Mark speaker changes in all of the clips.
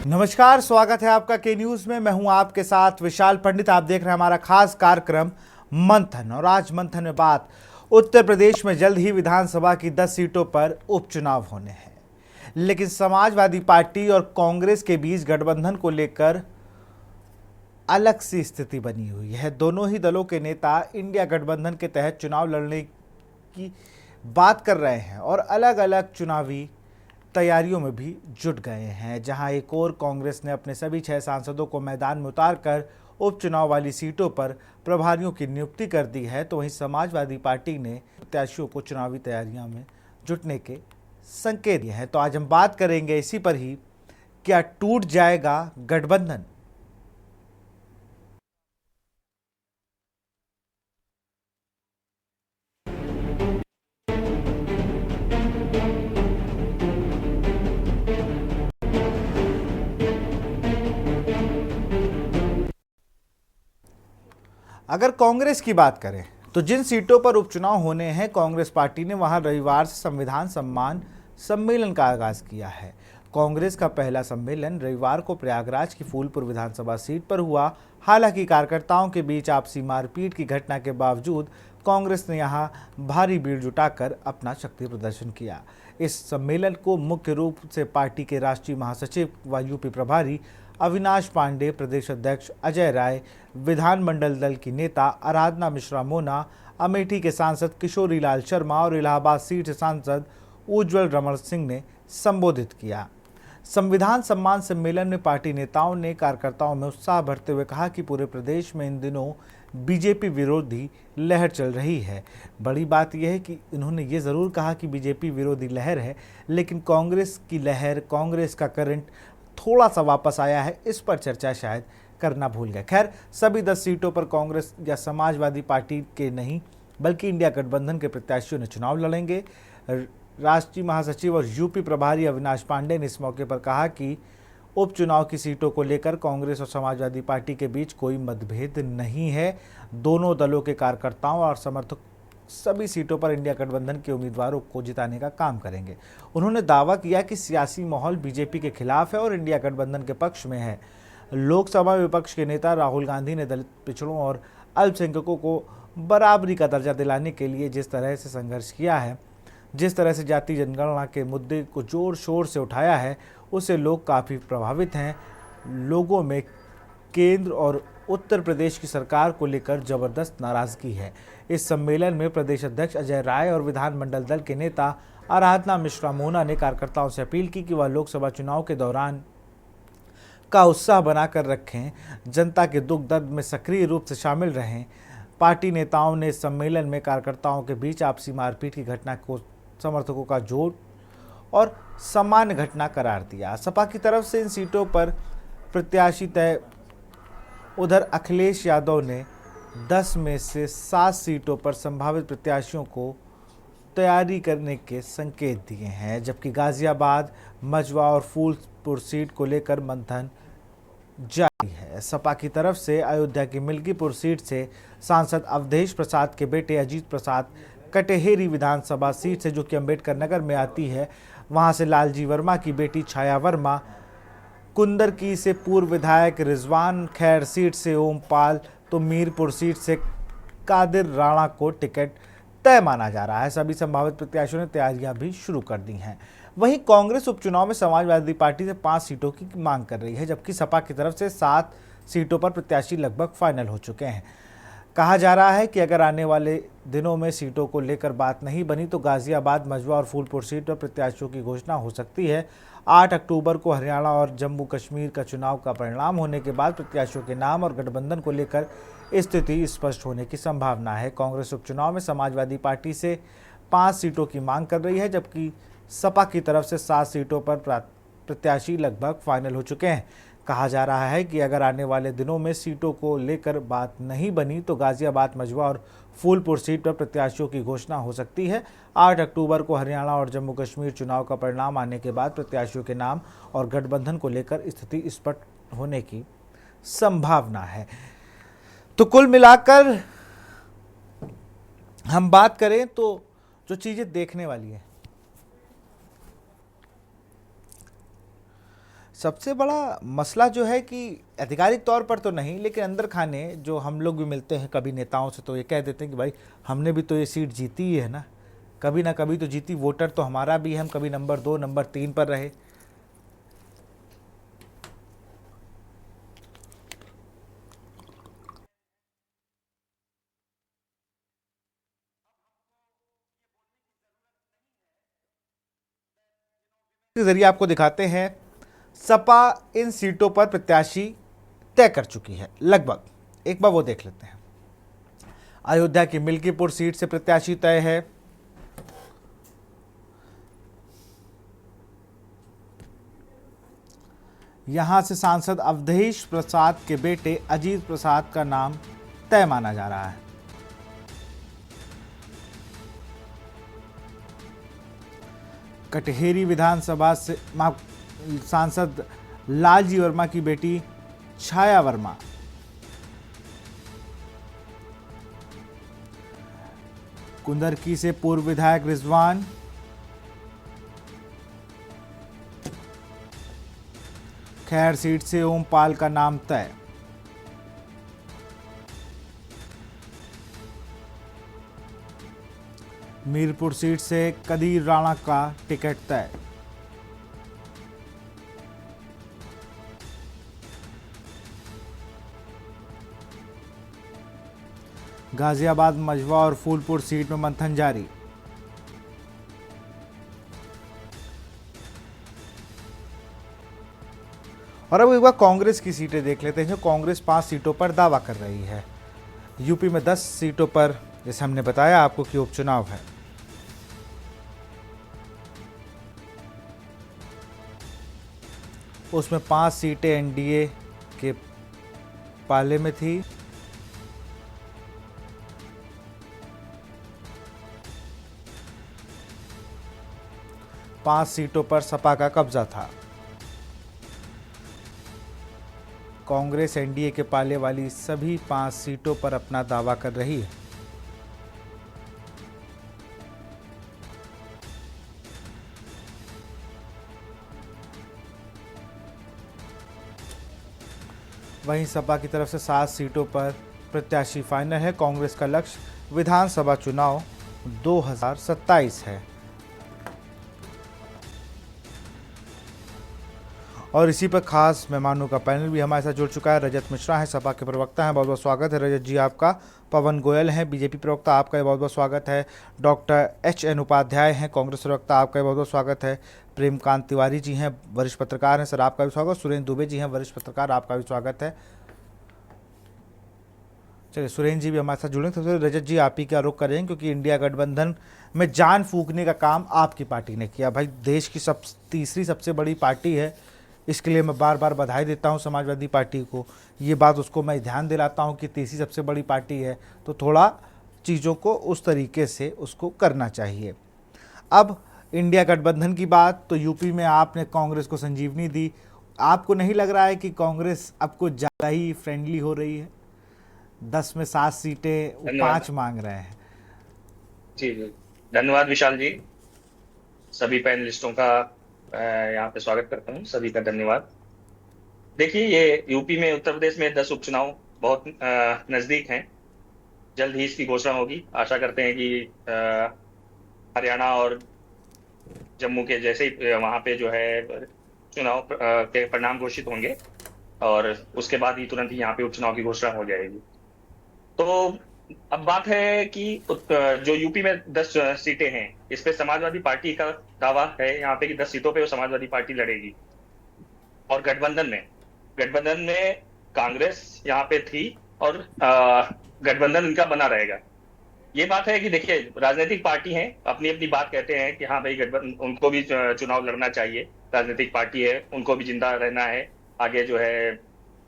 Speaker 1: नमस्कार, स्वागत है आपका के न्यूज में। मैं हूं आपके साथ विशाल पंडित। आप देख रहे हैं हमारा खास कार्यक्रम मंथन। और आज मंथन में बात उत्तर प्रदेश में जल्द ही विधानसभा की 10 सीटों पर उपचुनाव होने हैं, लेकिन समाजवादी पार्टी और कांग्रेस के बीच गठबंधन को लेकर अलग सी स्थिति बनी हुई है। दोनों ही दलों के नेता इंडिया गठबंधन के तहत चुनाव लड़ने की बात कर रहे हैं और अलग अलग चुनावी तैयारियों में भी जुट गए हैं। जहां एक और कांग्रेस ने अपने सभी 6 सांसदों को मैदान में उतारकर उपचुनाव वाली सीटों पर प्रभारियों की नियुक्ति कर दी है, तो वहीं समाजवादी पार्टी ने प्रत्याशियों को चुनावी तैयारियों में जुटने के संकेत दिए हैं। तो आज हम बात करेंगे इसी पर ही, क्या टूट जाएगा गठबंधन? अगर कांग्रेस की बात करें तो जिन सीटों पर उपचुनाव होने हैं, कांग्रेस पार्टी ने वहां रविवार से संविधान सम्मान सम्मेलन का आगाज किया है। कांग्रेस का पहला सम्मेलन रविवार को प्रयागराज की फूलपुर विधानसभा सीट पर हुआ। हालांकि कार्यकर्ताओं के बीच आपसी मारपीट की घटना के बावजूद कांग्रेस ने यहां भारी भीड़ जुटाकर अपना शक्ति प्रदर्शन किया। इस सम्मेलन को मुख्य रूप से पार्टी के राष्ट्रीय महासचिव व यूपी प्रभारी अविनाश पांडे, प्रदेश अध्यक्ष अजय राय, विधानमंडल दल की नेता आराधना मिश्रा मोना, अमेठी के सांसद किशोरी लाल शर्मा और इलाहाबाद सीट से सांसद उज्जवल रमण सिंह ने संबोधित किया। संविधान सम्मान सम्मेलन में पार्टी नेताओं ने कार्यकर्ताओं में उत्साह भरते हुए कहा कि पूरे प्रदेश में इन दिनों बीजेपी विरोधी लहर चल रही है। बड़ी बात यह है कि इन्होंने ये ज़रूर कहा कि बीजेपी विरोधी लहर है, लेकिन कांग्रेस की लहर, कांग्रेस का करंट थोड़ा सा वापस आया है, इस पर चर्चा शायद करना भूल गए। खैर, सभी 10 सीटों पर कांग्रेस या समाजवादी पार्टी के नहीं बल्कि इंडिया गठबंधन के प्रत्याशियों ने चुनाव लड़ेंगे। राष्ट्रीय महासचिव और यूपी प्रभारी अविनाश पांडे ने इस मौके पर कहा कि उपचुनाव की सीटों को लेकर कांग्रेस और समाजवादी पार्टी के बीच कोई मतभेद नहीं है। दोनों दलों के कार्यकर्ताओं और समर्थक सभी सीटों पर इंडिया गठबंधन के उम्मीदवारों को जिताने का काम करेंगे। उन्होंने दावा किया कि सियासी माहौल बीजेपी के खिलाफ है और इंडिया गठबंधन के पक्ष में है। लोकसभा विपक्ष के नेता राहुल गांधी ने दलित, पिछड़ों और अल्पसंख्यकों को बराबरी का दर्जा दिलाने के लिए जिस तरह से संघर्ष किया है, जिस तरह से जाति जनगणना के मुद्दे को जोर शोर से उठाया है, उससे लोग काफ़ी प्रभावित हैं। लोगों में केंद्र और उत्तर प्रदेश की सरकार को लेकर जबरदस्त नाराजगी है। इस सम्मेलन में प्रदेश अध्यक्ष अजय राय और विधानमंडल दल के नेता आराधना मिश्रा मोना ने कार्यकर्ताओं से अपील की कि वह लोकसभा चुनाव के दौरान का उत्साह बनाकर रखें, जनता के दुख दर्द में सक्रिय रूप से शामिल रहें। पार्टी नेताओं ने सम्मेलन में कार्यकर्ताओं के बीच आपसी मारपीट की घटना को समर्थकों का जोड़ और सामान्य घटना करार दिया। सपा की तरफ से इन सीटों पर प्रत्याशी तय। उधर अखिलेश यादव ने 10 में से 7 सीटों पर संभावित प्रत्याशियों को तैयारी करने के संकेत दिए हैं, जबकि गाजियाबाद, मझवा और फूलपुर सीट को लेकर मंथन जारी है। सपा की तरफ से अयोध्या की मिल्कीपुर सीट से सांसद अवधेश प्रसाद के बेटे अजीत प्रसाद, कटेहरी विधानसभा सीट से जो कि अम्बेडकर नगर में आती है, वहां से लालजी वर्मा की बेटी छाया वर्मा, कुंदरकी से पूर्व विधायक रिजवान खैर सीट से ओमपाल, तो मीरपुर सीट से कादिर राणा को टिकट तय माना जा रहा है। सभी संभावित प्रत्याशियों ने तैयारियां भी शुरू कर दी हैं। वहीं कांग्रेस उपचुनाव में समाजवादी पार्टी से 5 सीटों की मांग कर रही है, जबकि सपा की तरफ से 7 सीटों पर प्रत्याशी लगभग फाइनल हो चुके हैं। कहा जा रहा है कि अगर आने वाले दिनों में सीटों को लेकर बात नहीं बनी तो गाजियाबाद, मझवा और फूलपुर सीट पर प्रत्याशियों की घोषणा हो सकती है। 8 अक्टूबर को हरियाणा और जम्मू कश्मीर का चुनाव का परिणाम होने के बाद प्रत्याशियों के नाम और गठबंधन को लेकर स्थिति स्पष्ट होने की संभावना है। कांग्रेस उपचुनाव में समाजवादी पार्टी से 5 सीटों की मांग कर रही है, जबकि सपा की तरफ से 7 सीटों पर प्रत्याशी लगभग फाइनल हो चुके हैं। कहा जा रहा है कि अगर आने वाले दिनों में सीटों को लेकर बात नहीं बनी तो गाजियाबाद, मझवा और फूलपुर सीट पर प्रत्याशियों की घोषणा हो सकती है। 8 अक्टूबर को हरियाणा और जम्मू कश्मीर चुनाव का परिणाम आने के बाद प्रत्याशियों के नाम और गठबंधन को लेकर स्थिति स्पष्ट होने की संभावना है। तो कुल मिलाकर हम बात करें तो जो चीजें देखने वाली है, सबसे बड़ा मसला जो है कि आधिकारिक तौर पर तो नहीं, लेकिन अंदर खाने जो हम लोग भी मिलते हैं कभी नेताओं से, तो ये कह देते हैं कि भाई हमने भी तो ये सीट जीती ही है ना कभी तो जीती, वोटर तो हमारा भी है, हम कभी नंबर 2 नंबर 3 पर रहे। के जरिए आपको दिखाते हैं, सपा इन सीटों पर प्रत्याशी तय कर चुकी है लगभग। एक बार वो देख लेते हैं। अयोध्या की मिल्कीपुर सीट से प्रत्याशी तय है। यहां से सांसद अवधेश प्रसाद के बेटे अजीत प्रसाद का नाम तय माना जा रहा है। कटहेरी विधानसभा से सांसद लालजी वर्मा की बेटी छाया वर्मा। कुंदरकी से पूर्व विधायक रिजवान। खैर सीट से ओमपाल का नाम तय। मीरपुर सीट से कदीर राणा का टिकट तय। गाजियाबाद, मझवा और फूलपुर सीट में मंथन जारी। और अब एक बार कांग्रेस की सीटें देख लेते हैं, जो कांग्रेस 5 सीटों पर दावा कर रही है। यूपी में 10 सीटों पर, जैसे हमने बताया आपको कि उपचुनाव है। उसमें 5 सीटें एनडीए के पाले में थी। पांच सीटों पर सपा का कब्जा था। कांग्रेस एनडीए के पाले वाली सभी 5 सीटों पर अपना दावा कर रही है। वहीं सपा की तरफ से 7 सीटों पर प्रत्याशी फाइनल है। कांग्रेस का लक्ष्य विधानसभा चुनाव 2027 है। और इसी पर खास मेहमानों का पैनल भी हमारे साथ जुड़ चुका है। रजत मिश्रा है, सपा के प्रवक्ता हैं, बहुत बहुत स्वागत है रजत जी आपका। पवन गोयल हैं, बीजेपी प्रवक्ता, आपका बहुत बहुत स्वागत है। Doctor H.N.. उपाध्याय हैं, कांग्रेस प्रवक्ता, आपका बहुत बहुत स्वागत है। प्रेमकांत तिवारी जी हैं, वरिष्ठ पत्रकार हैं, सर आपका भी स्वागत। सुरेंद्र दुबे जी हैं, वरिष्ठ पत्रकार, आपका भी स्वागत है। चलिए सुरेंद्र जी भी हमारे साथ जुड़े। सबसे रजत जी आप ही का रुख करें, क्योंकि इंडिया गठबंधन में जान फूंकने का काम आपकी पार्टी ने किया। भाई देश की तीसरी सबसे बड़ी पार्टी है, इसके लिए मैं बार बार बधाई देता हूं समाजवादी पार्टी को। ये बात उसको मैं ध्यान दिलाता हूं कि तीसरी सबसे बड़ी पार्टी है, तो थोड़ा चीज़ों को उस तरीके से उसको करना चाहिए। अब इंडिया गठबंधन की बात, तो यूपी में आपने कांग्रेस को संजीवनी दी। आपको नहीं लग रहा है कि कांग्रेस अब कुछ ज़्यादा ही फ्रेंडली हो रही है? 10 में 7 सीटें, वो 5 मांग रहे हैं।
Speaker 2: जी जी, धन्यवाद विशाल जी। सभी पैनलिस्टों का यहाँ पे स्वागत करता हूँ, सभी का धन्यवाद। देखिए, ये यूपी में, उत्तर प्रदेश में 10 उपचुनाव बहुत नजदीक हैं। जल्द ही इसकी घोषणा होगी। आशा करते हैं कि हरियाणा और जम्मू के जैसे ही वहाँ पे जो है चुनाव के परिणाम घोषित होंगे, और उसके बाद ही तुरंत ही यहाँ पे उपचुनाव की घोषणा हो जाएगी। तो अब बात है कि जो यूपी में 10 सीटें हैं, इस पे समाजवादी पार्टी का दावा है यहाँ पे कि 10 सीटों पे वो समाजवादी पार्टी लड़ेगी। और गठबंधन में कांग्रेस यहाँ पे थी, और गठबंधन इनका बना रहेगा। ये बात है कि देखिए, राजनीतिक पार्टी हैं, अपनी अपनी बात कहते हैं कि हाँ भाई गठबंधन, उनको भी चुनाव लड़ना चाहिए, राजनीतिक पार्टी है, उनको भी जिंदा रहना है। आगे जो है,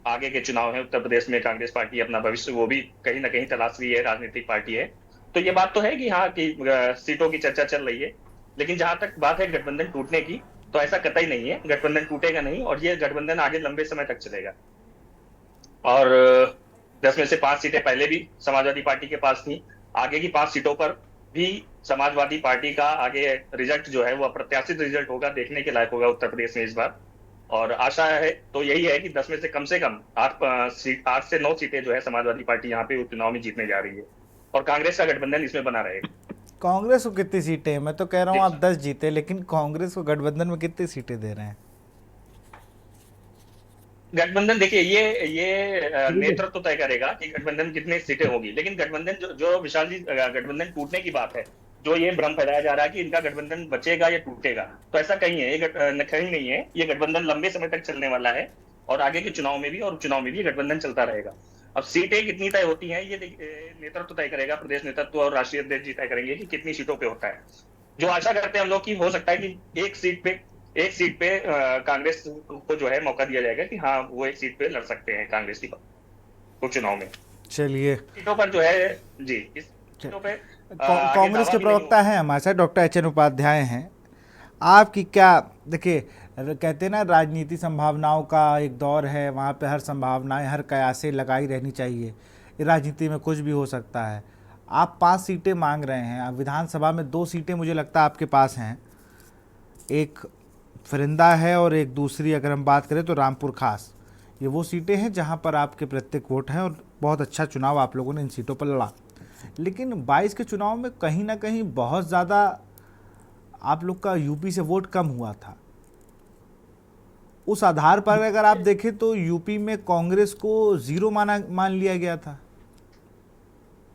Speaker 2: आगे के चुनाव है उत्तर प्रदेश में, कांग्रेस पार्टी अपना भविष्य वो भी कहीं ना कहीं तलाश रही है, राजनीतिक पार्टी है। तो ये बात तो है कि हाँ कि सीटों की चर्चा चल रही है। लेकिन जहां तक बात है गठबंधन टूटने की, तो ऐसा कतई नहीं है, गठबंधन टूटेगा नहीं, और ये गठबंधन आगे लंबे समय तक चलेगा। और 10 में से 5 सीटें पहले भी समाजवादी पार्टी के पास थी। आगे की 5 सीटों पर भी समाजवादी पार्टी का आगे रिजल्ट जो है वो अप्रत्याशित रिजल्ट होगा, देखने के लायक होगा उत्तर प्रदेश में इस बार। और आशा है तो यही है कि 10 में से कम 8 से 9 सीटें जो है समाजवादी पार्टी यहाँ पे उपचुनाव में जीतने जा रही है, और कांग्रेस का गठबंधन इसमें बना रहेगा।
Speaker 1: कांग्रेस को कितनी सीटें हैं? मैं तो कह रहा
Speaker 2: जी
Speaker 1: हूँ आप
Speaker 2: विशाल।
Speaker 1: 10 जीते, लेकिन कांग्रेस को गठबंधन में कितनी सीटें दे रहे हैं?
Speaker 2: गठबंधन देखिए, ये नेतृत्व तय करेगा कि गठबंधन कितनी सीटें होगी, लेकिन गठबंधन जो विशाल जी, गठबंधन टूटने की बात है, जो ये भ्रम फैलाया जा रहा है कि इनका गठबंधन बचेगा या टूटेगा, तो ऐसा कहीं है, कहीं नहीं है। ये गठबंधन लंबे समय तक चलने वाला है, और आगे के चुनाव में भी और उपचुनाव में भी ये गठबंधन चलता रहेगा। अब सीटें कितनी तय होती हैं, ये नेतृत्व तय करेगा, प्रदेश नेतृत्व और राष्ट्रीय अध्यक्ष जी तय करेंगे कि कितनी सीटों पे होता है। जो आशा करते हैं हम लोग की हो सकता है कि एक सीट पे कांग्रेस को जो है मौका दिया जाएगा कि हाँ वो एक सीट पे लड़ सकते हैं कांग्रेस की उपचुनाव में।
Speaker 1: चलिए,
Speaker 2: सीटों पर जो है, जी इस सीटों पे आगे
Speaker 1: कांग्रेस
Speaker 2: दावा
Speaker 1: के
Speaker 2: भी नहीं
Speaker 1: प्रवक्ता
Speaker 2: होगा।
Speaker 1: हैं हमारे साथ, डॉक्टर एच.एन. उपाध्याय हैं। आपकी क्या, देखिए, कहते हैं ना, राजनीति संभावनाओं का एक दौर है, वहाँ पे हर संभावनाएं, हर कयासें लगाई रहनी चाहिए। ये राजनीति में कुछ भी हो सकता है। आप 5 सीटें मांग रहे हैं, अब विधानसभा में 2 सीटें मुझे लगता है आपके पास हैं, एक फरिंदा है और एक दूसरी अगर हम बात करें तो रामपुर खास। ये वो सीटें हैं जहाँ पर आपके प्रत्येक वोट हैं, और बहुत अच्छा चुनाव आप लोगों ने इन सीटों पर लड़ा। लेकिन 22 के चुनाव में कहीं ना कहीं बहुत ज़्यादा आप लोग का यूपी से वोट कम हुआ था। उस आधार पर अगर आप देखें तो यूपी में कांग्रेस को जीरो मान लिया गया था।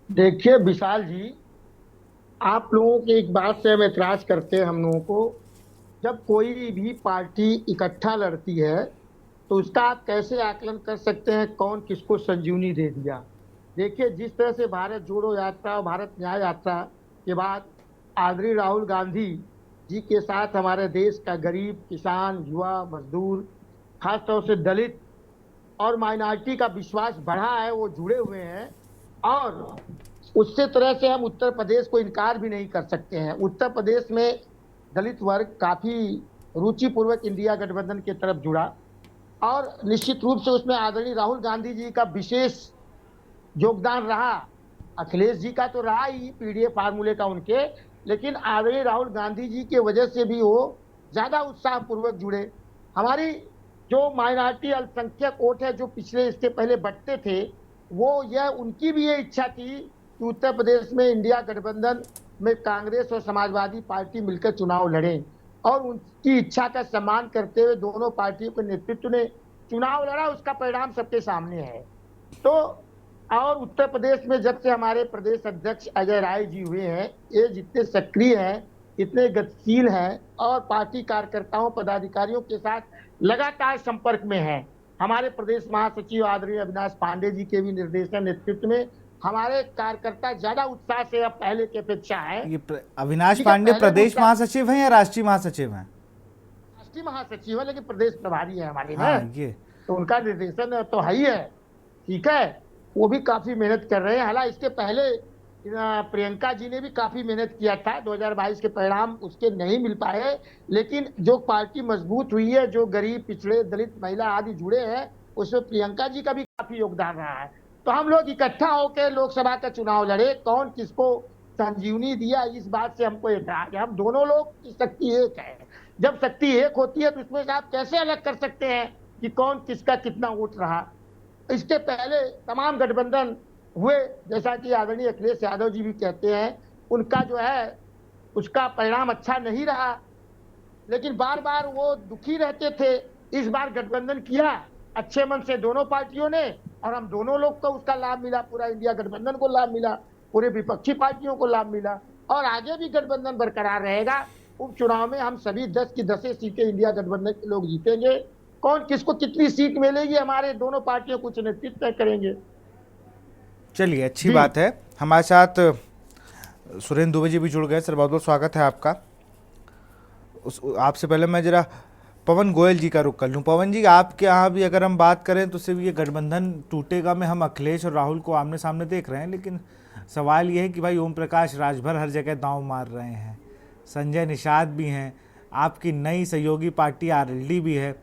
Speaker 3: देखिए विशाल जी, आप लोगों की एक बात से हम एतराज करते हैं। हम लोगों को, जब कोई भी पार्टी इकट्ठा लड़ती है तो उसका आप कैसे आकलन कर सकते हैं कौन किसको संजीवनी दे दिया। देखिए, जिस तरह से भारत जोड़ो यात्रा और भारत न्याय यात्रा के बाद आदरणीय राहुल गांधी जी के साथ हमारे देश का गरीब, किसान, युवा, मजदूर, खासतौर से दलित और माइनॉरिटी का विश्वास बढ़ा है, वो जुड़े हुए हैं। और उससे तरह से हम उत्तर प्रदेश को इनकार भी नहीं कर सकते हैं। उत्तर प्रदेश में दलित वर्ग काफी रुचिपूर्वक इंडिया गठबंधन की तरफ जुड़ा, और निश्चित रूप से उसमें आदरणीय राहुल गांधी जी का विशेष योगदान रहा। अखिलेश जी का तो रहा ही, पीडीए फार्मूले का उनके, लेकिन आदरणीय राहुल गांधी जी के वजह से भी वो ज्यादा उत्साह पूर्वक जुड़े। हमारी जो माइनॉरिटी अल्पसंख्यक वोट है, जो पिछले इसके पहले बढ़ते थे, वो यह उनकी भी ये इच्छा थी कि उत्तर प्रदेश में इंडिया गठबंधन में कांग्रेस और समाजवादी पार्टी मिलकर चुनाव लड़ें, और उनकी इच्छा का सम्मान करते हुए दोनों पार्टियों के नेतृत्व ने चुनाव लड़ा। उसका परिणाम सबके सामने है। तो और उत्तर प्रदेश में जब से हमारे प्रदेश अध्यक्ष अजय राय जी हुए हैं, ये जितने सक्रिय हैं, इतने गतिशील हैं, और पार्टी कार्यकर्ताओं, पदाधिकारियों के साथ लगातार संपर्क में हैं। हमारे प्रदेश महासचिव आदरणीय अविनाश पांडे जी के भी निर्देशन, नेतृत्व में हमारे कार्यकर्ता ज्यादा उत्साह से अब पहले की अपेक्षा है।
Speaker 1: ये अविनाश पांडे प्रदेश महासचिव हैं या राष्ट्रीय महासचिव हैं?
Speaker 3: राष्ट्रीय महासचिव है, लेकिन प्रदेश प्रभारी है हमारे ना,
Speaker 1: हाँ, ये
Speaker 3: तो उनका निर्देशन तो है ही है। ठीक है, वो भी काफी मेहनत कर रहे हैं। हालांकि इसके पहले प्रियंका जी ने भी काफी मेहनत किया था। 2022 के परिणाम उसके नहीं मिल पाए, लेकिन जो पार्टी मजबूत हुई है, जो गरीब, पिछड़े, दलित, महिला आदि जुड़े हैं, उसमें प्रियंका जी का भी काफी योगदान रहा है। तो हम लोग इकट्ठा होकर लोकसभा का चुनाव लड़े, कौन किसको संजीवनी दिया, इस बात से हमको एतराज है। हम दोनों लोग की शक्ति एक है। जब शक्ति एक होती है तो उसमें से आप कैसे अलग कर सकते हैं कि कौन किसका कितना वोट रहा। इसके पहले तमाम गठबंधन हुए, जैसा कि आदरणीय अखिलेश यादव जी भी कहते हैं, उनका जो है उसका परिणाम अच्छा नहीं रहा, लेकिन बार बार वो दुखी रहते थे। इस बार गठबंधन किया अच्छे मन से दोनों पार्टियों ने, और हम दोनों लोग को उसका लाभ मिला, पूरा इंडिया गठबंधन को लाभ मिला, पूरे विपक्षी पार्टियों को लाभ मिला, और आगे भी गठबंधन बरकरार रहेगा। उपचुनाव में हम सभी 10 की 10 सीटें इंडिया गठबंधन के लोग जीतेंगे। कौन किसको कितनी सीट मिलेगी, हमारे दोनों पार्टियों कुछ नेतृत्व तय करेंगे।
Speaker 1: चलिए, अच्छी बात है। हमारे साथ सुरेंद्र दुबे जी भी जुड़ गए। सर, बहुत बहुत स्वागत है आपका। आपसे पहले मैं जरा पवन गोयल जी का रुख कर लूँ। पवन जी, आपके यहाँ भी अगर हम बात करें तो सिर्फ ये गठबंधन टूटेगा में हम अखिलेश और राहुल को आमने सामने देख रहे हैं, लेकिन सवाल ये है कि भाई ओम प्रकाश राजभर हर जगह दांव मार रहे हैं, संजय निषाद भी हैं, आपकी नई सहयोगी पार्टी आरएलडी भी है,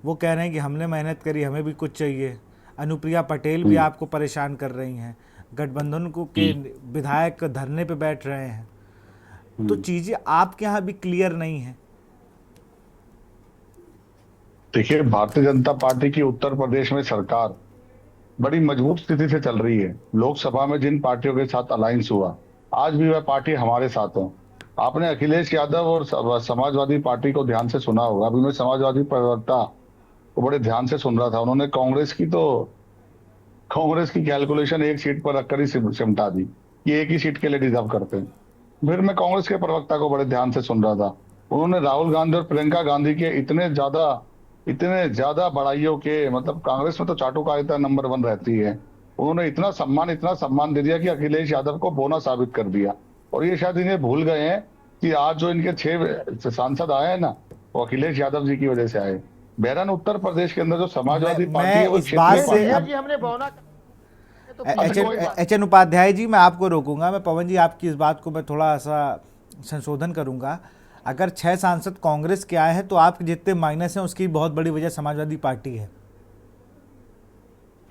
Speaker 1: वो कह रहे हैं कि हमने मेहनत करी, हमें भी कुछ चाहिए। अनुप्रिया पटेल भी आपको परेशान कर रही हैं, गठबंधन को के विधायक धरने पे बैठ रहे हैं। तो चीज़ें आपके यहाँ भी क्लियर नहीं हैं।
Speaker 4: देखिए, भारतीय जनता पार्टी की उत्तर प्रदेश में सरकार बड़ी मजबूत स्थिति से चल रही है। लोकसभा में जिन पार्टियों के साथ अलायंस हुआ, आज भी वह पार्टी हमारे साथ है। आपने अखिलेश यादव और समाजवादी पार्टी को ध्यान से सुना होगा। अभी मैं समाजवादी प्रवक्ता को बड़े ध्यान से सुन रहा था। उन्होंने कांग्रेस की कैलकुलेशन एक सीट पर रखकर ही सिमटा दी कि एक ही सीट के लिए डिजर्व करते हैं। फिर मैं कांग्रेस के प्रवक्ता को बड़े ध्यान से सुन रहा था। उन्होंने राहुल गांधी और प्रियंका गांधी के इतने ज्यादा बड़ाइयों के, मतलब कांग्रेस में तो चाटुकारिता नंबर 1 रहती है। उन्होंने इतना सम्मान दे दिया कि अखिलेश यादव को बोना साबित कर दिया। और ये शायद इन्हें भूल गए हैं कि आज जो इनके 6 सांसद आए हैं ना, वो अखिलेश यादव जी की वजह से आए। बहरहाल उत्तर प्रदेश के अंदर जो समाजवादी पार्टी है वो
Speaker 1: इस बात
Speaker 4: क्षेत्रीय
Speaker 1: से
Speaker 4: पार्टी है।
Speaker 3: भैया जी हमने बौना तो
Speaker 1: एच.एन. उपाध्याय जी, मैं आपको रोकूंगा। मैं पवन जी आपकी इस बात को मैं थोड़ा सा संशोधन करूंगा। अगर 6 सांसद कांग्रेस के आए हैं तो आपके जितने माइनस हैं उसकी बहुत बड़ी वजह समाजवादी पार्टी है।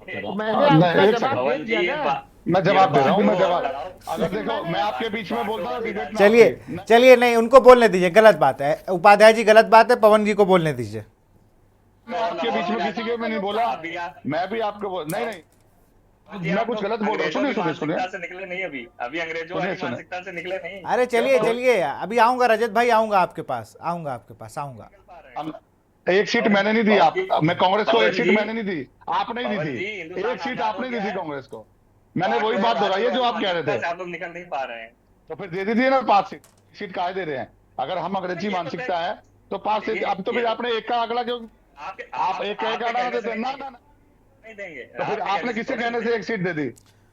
Speaker 3: मैंने आपका
Speaker 4: एक
Speaker 3: जवाब दे
Speaker 2: पवन जी,
Speaker 3: दिया ना।
Speaker 4: मैं जवाब दे रहा हूँ।
Speaker 2: ये
Speaker 4: अगर देखो, मैं आपके बीच में बोलता हूँ, डिबेट ना
Speaker 1: चलिए
Speaker 4: होती।
Speaker 1: चलिए, नहीं उनको बोलने दीजिए, गलत बात है। उपाध्याय जी गलत बात है, पवन जी को बोलने दीजिए।
Speaker 4: मैं आपके बीच में किसी के में नहीं बोला। मैं भी आपको नहीं, मैं कुछ गलत बोल रहा हूँ। सुनिए।
Speaker 2: मानसिकता से निकले नहीं, अभी अंग्रेजों वाली मानसिकता से निकले नहीं।
Speaker 1: अरे चलिए अभी आऊंगा रजत भाई, आऊंगा आपके पास आऊंगा।
Speaker 4: एक सीट मैंने नहीं दी। आप मैं कांग्रेस को एक
Speaker 2: पवन
Speaker 4: सीट
Speaker 2: जी,
Speaker 4: मैंने नहीं दी, आपने ही दी
Speaker 2: पवन
Speaker 4: थी।
Speaker 2: जी, हिंदुस्तान
Speaker 4: एक सीट
Speaker 2: आजाद
Speaker 4: आपने
Speaker 2: हो
Speaker 4: दी
Speaker 2: गया
Speaker 4: थी
Speaker 2: है।
Speaker 4: कांग्रेस को। मैंने वही बात दोहराई है जो आप कह रहे थे।
Speaker 2: आप लोग निकल नहीं पा रहे हैं।
Speaker 4: तो फिर दे दीजिए ना 5 सीट काहे दे रहे हैं? अगर हम अंग्रेजी मानसिकता है तो 5 सीट। अब तो फिर आपने एक का आंकड़ा क्यों? आप एक का आंकड़ा देते ना।
Speaker 2: नहीं देंगे।
Speaker 4: तो फिर आपने किससे कहने से एक सीट दे दी?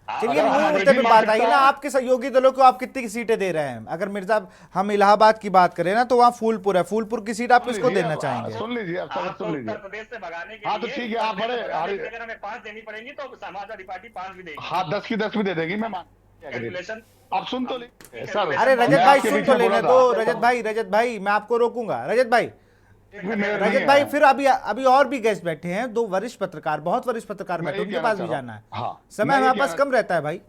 Speaker 1: चलिए
Speaker 4: अगर हम
Speaker 1: मूल मुद्दे
Speaker 4: अंग्रेजी
Speaker 1: पे बात आई
Speaker 4: मानसिकता
Speaker 1: ना।
Speaker 4: है-
Speaker 1: आपके सहयोगी दलों को आप कितनी की सीटें दे रहे हैं? अगर मिर्जा हम इलाहाबाद की बात करें ना तो वहाँ फूलपुर है। फूलपुर की सीट आप किसको देना चाहेंगे?
Speaker 4: सुन लीजिए, अब
Speaker 2: आप
Speaker 4: सुन लीजिए।
Speaker 2: उत्तर प्रदेश से भगाने के
Speaker 4: हाँ, तो
Speaker 2: लिए
Speaker 4: ठीक है, आप बड़े
Speaker 2: अगर हमें 5 देनी पड़ेंगी तो समाजवादी पार्टी 5 भी देगी।
Speaker 4: हाँ, 10 की 10 भी दे देगी। मैं मान
Speaker 2: कैलकुलेशन
Speaker 4: आप सुन तो लीजिए सर।
Speaker 1: अरे रजत
Speaker 4: मैं
Speaker 1: भाई
Speaker 4: आपके
Speaker 1: सुन
Speaker 4: बीच
Speaker 1: तो
Speaker 4: में
Speaker 1: लेने
Speaker 4: बोला
Speaker 1: दो।
Speaker 4: था।
Speaker 1: रजत भाई मैं आपको रोकूंगा। रजत भाई
Speaker 4: एक भी मेयर नहीं
Speaker 1: रजत भाई
Speaker 4: है।
Speaker 1: फिर अभी और भी गेस्ट बैठे हैं, 2 वरिष्ठ पत्रकार, बहुत वरिष्ठ पत्रकार
Speaker 4: मैं
Speaker 1: बैठे,
Speaker 4: ये
Speaker 1: उनके
Speaker 4: कहना
Speaker 1: पास
Speaker 4: चाह
Speaker 1: भी
Speaker 4: रहा हूं।
Speaker 1: जाना है।
Speaker 4: हाँ,
Speaker 1: समय
Speaker 4: मैं ये
Speaker 1: हमारे पास
Speaker 4: कहना-
Speaker 1: कम रहता है भाई।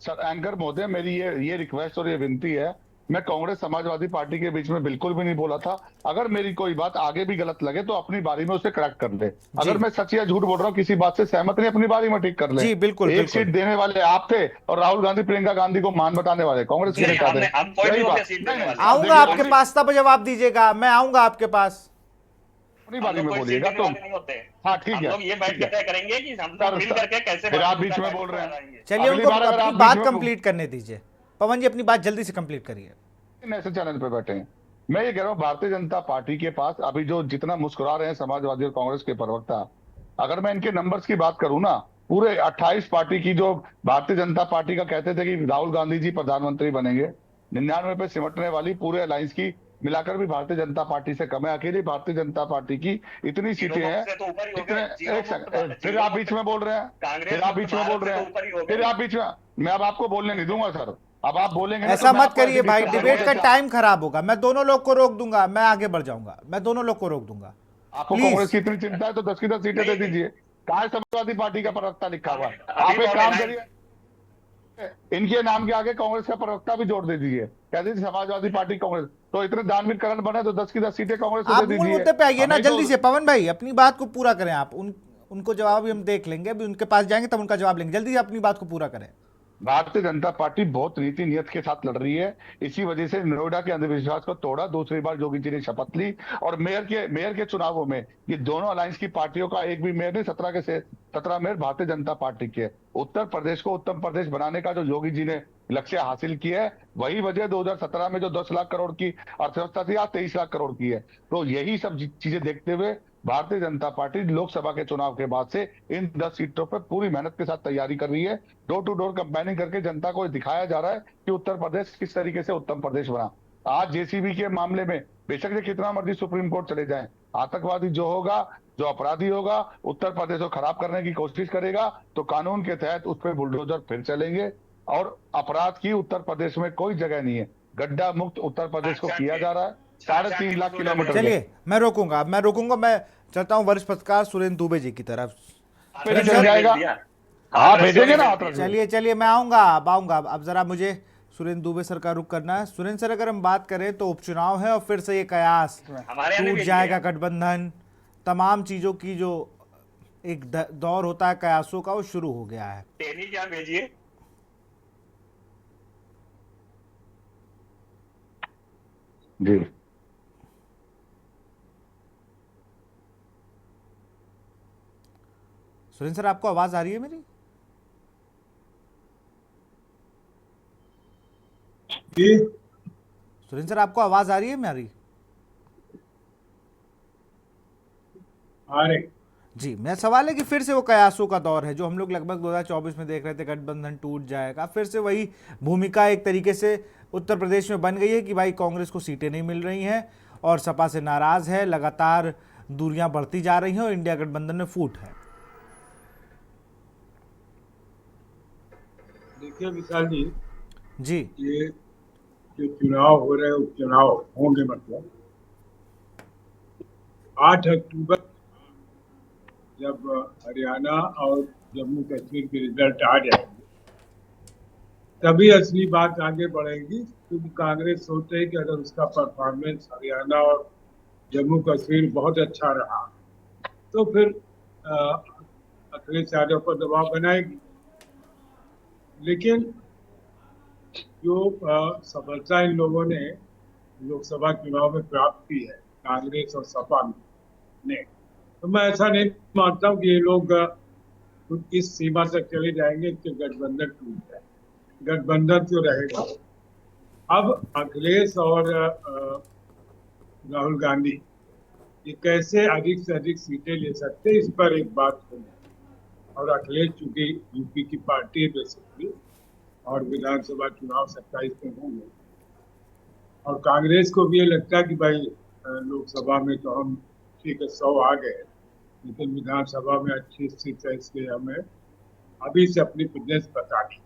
Speaker 4: सर एंकर महोदय, मेरी ये रिक्वेस्ट और ये विनती है। मैं कांग्रेस समाजवादी पार्टी के बीच में बिल्कुल भी नहीं बोला था। अगर मेरी कोई बात आगे भी गलत लगे तो अपनी बारी में उसे करेक्ट कर ले। अगर मैं सच या झूठ बोल रहा हूँ, किसी बात से सहमत नहीं, अपनी बारी में ठीक कर ले।
Speaker 1: जी, बिल्कुल,
Speaker 4: एक
Speaker 1: बिल्कुल।
Speaker 4: सीट देने वाले आप थे और राहुल गांधी प्रियंका गांधी को मान बताने वाले कांग्रेस के नेता थे।
Speaker 2: हम कोई
Speaker 4: यही
Speaker 2: भी
Speaker 4: बात।
Speaker 2: सीट
Speaker 4: नहीं,
Speaker 2: देने
Speaker 4: नहीं,
Speaker 2: वाले।
Speaker 1: आऊंगा
Speaker 4: देखिए,
Speaker 1: आपके पास, तब जवाब दीजिएगा। मैं आऊंगा आपके पास।
Speaker 4: अपनी बारी में बोलिएगा तुम।
Speaker 2: नहीं होते।
Speaker 4: हाँ, ठीक
Speaker 2: हम
Speaker 4: है।
Speaker 2: लोग ये बैठ के तय करेंगे कि हम लोग मिल करके कैसे
Speaker 4: फिर आप बीच में बोल रहे हैं।
Speaker 1: चलिए
Speaker 4: अगली
Speaker 1: उनको
Speaker 4: बार अगर
Speaker 1: अपनी
Speaker 4: आप
Speaker 1: बात
Speaker 4: बीच में-
Speaker 1: कंप्लीट करने दीजिए। पवन जी अपनी बात जल्दी से कंप्लीट करिए।
Speaker 4: ऐसे चैनल पे बैठे हैं। मैं ये कह रहा हूँ, भारतीय जनता पार्टी के पास अभी जो जितना मुस्कुरा रहे हैं समाजवादी और कांग्रेस के प्रवक्ता, अगर मैं इनके नंबर्स की बात करूं ना, पूरे 28 पार्टी की जो भारतीय जनता पार्टी का कहते थे कि राहुल गांधी जी प्रधानमंत्री बनेंगे, 99 पे सिमटने वाली पूरे अलायंस की मिलाकर भी भारतीय जनता पार्टी से कम है। अकेली भारतीय जनता पार्टी की इतनी सीटें हैं। एक सेकंड, फिर आप बीच में बोल रहे हैं। फिर आप बीच में बोल रहे हैं। फिर आप बीच में, मैं अब आपको बोलने नहीं दूंगा सर। अब आप बोलेंगे ना
Speaker 1: ऐसा
Speaker 4: तो मैं
Speaker 1: मत
Speaker 4: आपको
Speaker 1: करिए
Speaker 4: ऐसे
Speaker 1: भाई,
Speaker 4: डिस्टर्ब
Speaker 1: डिबेट का
Speaker 4: करूंगा।
Speaker 1: टाइम खराब होगा। मैं दोनों लोग को रोक दूंगा, मैं आगे बढ़ जाऊंगा। मैं दोनों लोग को रोक दूंगा।
Speaker 4: आपको
Speaker 1: Please.
Speaker 4: कांग्रेस की इतनी चिंता है तो 10 की 10 सीटें दे दीजिए। कहा है समाजवादी पार्टी का प्रवक्ता लिखा हुआ है? आप एक काम करिए, इनके नाम के आगे कांग्रेस का प्रवक्ता भी जोड़ दे दीजिए। कह दीजिए समाजवादी पार्टी कांग्रेस। तो इतने दानवीर करण बने तो 10 की 10 सीटें कांग्रेस को
Speaker 1: आप
Speaker 4: दे
Speaker 1: मूल
Speaker 4: दीजिए।
Speaker 1: मुद्दे पे आइए ना
Speaker 4: हमें तो-
Speaker 1: जल्दी से। पवन भाई अपनी बात को पूरा करें आप। उनको जवाब भी हम देख लेंगे, अभी उनके पास जाएंगे तब उनका जवाब लेंगे। जल्दी से अपनी बात को पूरा करें।
Speaker 4: भारतीय जनता पार्टी बहुत नीति नियत के साथ लड़ रही है। इसी वजह से नोएडा के अंधविश्वास को तोड़ा, दूसरी बार योगी जी ने शपथ ली। और मेयर के चुनावों में ये दोनों अलायंस की पार्टियों का एक भी मेयर नहीं, 17 मेयर भारतीय जनता पार्टी के। उत्तर प्रदेश को उत्तम प्रदेश बनाने का जो योगी जी ने लक्ष्य हासिल किया है, वही वजह 2017 में जो 10 लाख करोड़ की अर्थव्यवस्था थी, आज 23 लाख करोड़ की है। तो यही सब चीजें देखते हुए भारतीय जनता पार्टी लोकसभा के चुनाव के बाद से इन 10 सीटों पर पूरी मेहनत के साथ तैयारी कर रही है। डोर टू डोर कंपेनिंग करके जनता को दिखाया जा रहा है कि उत्तर प्रदेश किस तरीके से उत्तम प्रदेश बना। आज जेसीबी के मामले में बेशक से कितना मर्जी सुप्रीम कोर्ट चले जाएं, आतंकवादी जो होगा, जो अपराधी होगा, उत्तर प्रदेश को खराब करने की कोशिश करेगा तो कानून के तहत उस पर बुलडोजर फिर चलेंगे। और अपराध की उत्तर प्रदेश में कोई जगह नहीं है। गड्ढा मुक्त उत्तर प्रदेश को किया जा रहा है। 3.5 लाख किलोमीटर।
Speaker 1: चलिए मैं रोकूंगा। मैं चलता हूँ वरिष्ठ पत्रकार सुरेंद्र दुबे जी की तरफ।
Speaker 4: चल जाएगा। आप भेजेंगे ना?
Speaker 1: चलिए मैं आऊंगा। अब जरा मुझे सुरेंद्र दुबे सर का रुख करना है। सुरेंद्र सर, अगर हम बात करें तो उपचुनाव है और फिर से ये कयास टूट जाएगा गठबंधन, तमाम चीज़ों की जो एक दौर होता है कयासों का, वो शुरू हो गया है।
Speaker 2: टेनी क्या भेजिए।
Speaker 4: जी
Speaker 1: सुरेंद्र सर, आपको आवाज़ आ रही है मेरी?
Speaker 5: जी
Speaker 1: सुरेंद्र सर, आपको आवाज़ आ रही है मेरी?
Speaker 5: आ रहे।
Speaker 1: जी, मेरा सवाल है कि फिर से वो कयासों का दौर है जो हम लोग लगभग 2024 में देख रहे थे, गठबंधन टूट जाएगा, फिर से वही भूमिका एक तरीके से उत्तर प्रदेश में बन गई है कि भाई कांग्रेस को सीटें नहीं मिल रही हैं और सपा से नाराज है, लगातार दूरियां बढ़ती जा रही हैं और इंडिया गठबंधन में फूट है।
Speaker 5: देखिए विशाल जी,
Speaker 1: जी
Speaker 5: ये जो चुनाव हो रहे हैं उपचुनाव होंगे, मतलब 8 अक्टूबर जब हरियाणा और जम्मू कश्मीर के रिजल्ट आ जाएंगे तभी असली बात आगे बढ़ेगी, क्योंकि कांग्रेस सोचे कि अगर उसका परफॉर्मेंस हरियाणा और जम्मू कश्मीर बहुत अच्छा रहा तो फिर अखिलेश यादव पर दबाव बनाएगी। लेकिन जो सफलता इन लोगों ने लोकसभा चुनाव में प्राप्त की है, कांग्रेस और सपा ने, तो मैं ऐसा नहीं मानता हूँ कि ये लोग इस सीमा तक चले जाएंगे कि गठबंधन टूट जाए। गठबंधन तो रहेगा। अब अखिलेश और राहुल गांधी ये कैसे अधिक से अधिक सीटें ले सकते हैं, इस पर एक बात होगी। और अखिलेश चूंकि यूपी की पार्टी है बेसिकली, और विधानसभा चुनाव 27 में होंगे, और कांग्रेस को भी ये लगता है कि भाई लोकसभा में तो हम ठीक है 100 आ गए, लेकिन विधानसभा में अच्छी स्थिति है, इसलिए हमें अभी से अपनी फिटनेस बतानी।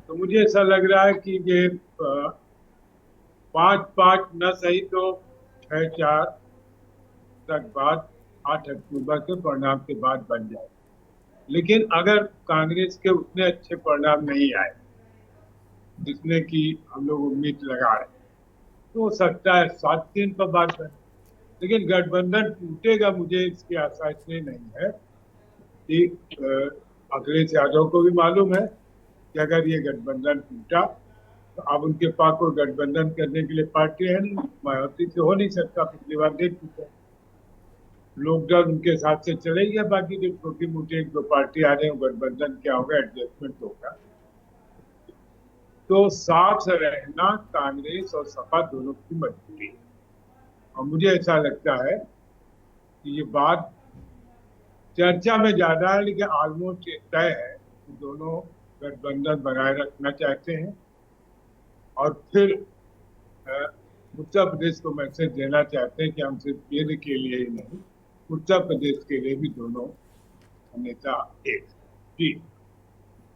Speaker 5: तो मुझे ऐसा लग रहा है कि ये 5-5 न सही तो 6-4 तक बात 8 अक्टूबर के परिणाम के बाद बन जाए। लेकिन अगर कांग्रेस के उतने अच्छे परिणाम नहीं आए जिसने की हम लोग उम्मीद लगा रहे, तो हो सकता है 7 दिन पर बात है। लेकिन गठबंधन टूटेगा, मुझे इसकी आशा इसलिए नहीं है कि अखिलेश यादव को भी मालूम है कि अगर ये गठबंधन टूटा तो अब उनके पास कोई गठबंधन करने के लिए पार्टी है नहीं, मायावती से हो नहीं सकता, पिछली बार देख चुके। लॉकडाउन उनके साथ से चले गया, बाकी जो छोटी मोटी 1-2 पार्टी आ रहे हैं गठबंधन क्या होगा, एडजस्टमेंट होगा। तो साथ रहना कांग्रेस और सपा दोनों की मजबूरी है, और मुझे ऐसा लगता है कि ये बात चर्चा में ज्यादा है, लेकिन ऑलमोस्ट तय है कि दोनों गठबंधन बनाए रखना चाहते हैं। और फिर उत्तर प्रदेश को मैसेज देना चाहते हैं कि हम सिर्फ केंद्र के लिए ही नहीं, उत्तर प्रदेश के लिए भी दोनों नेता एक। जी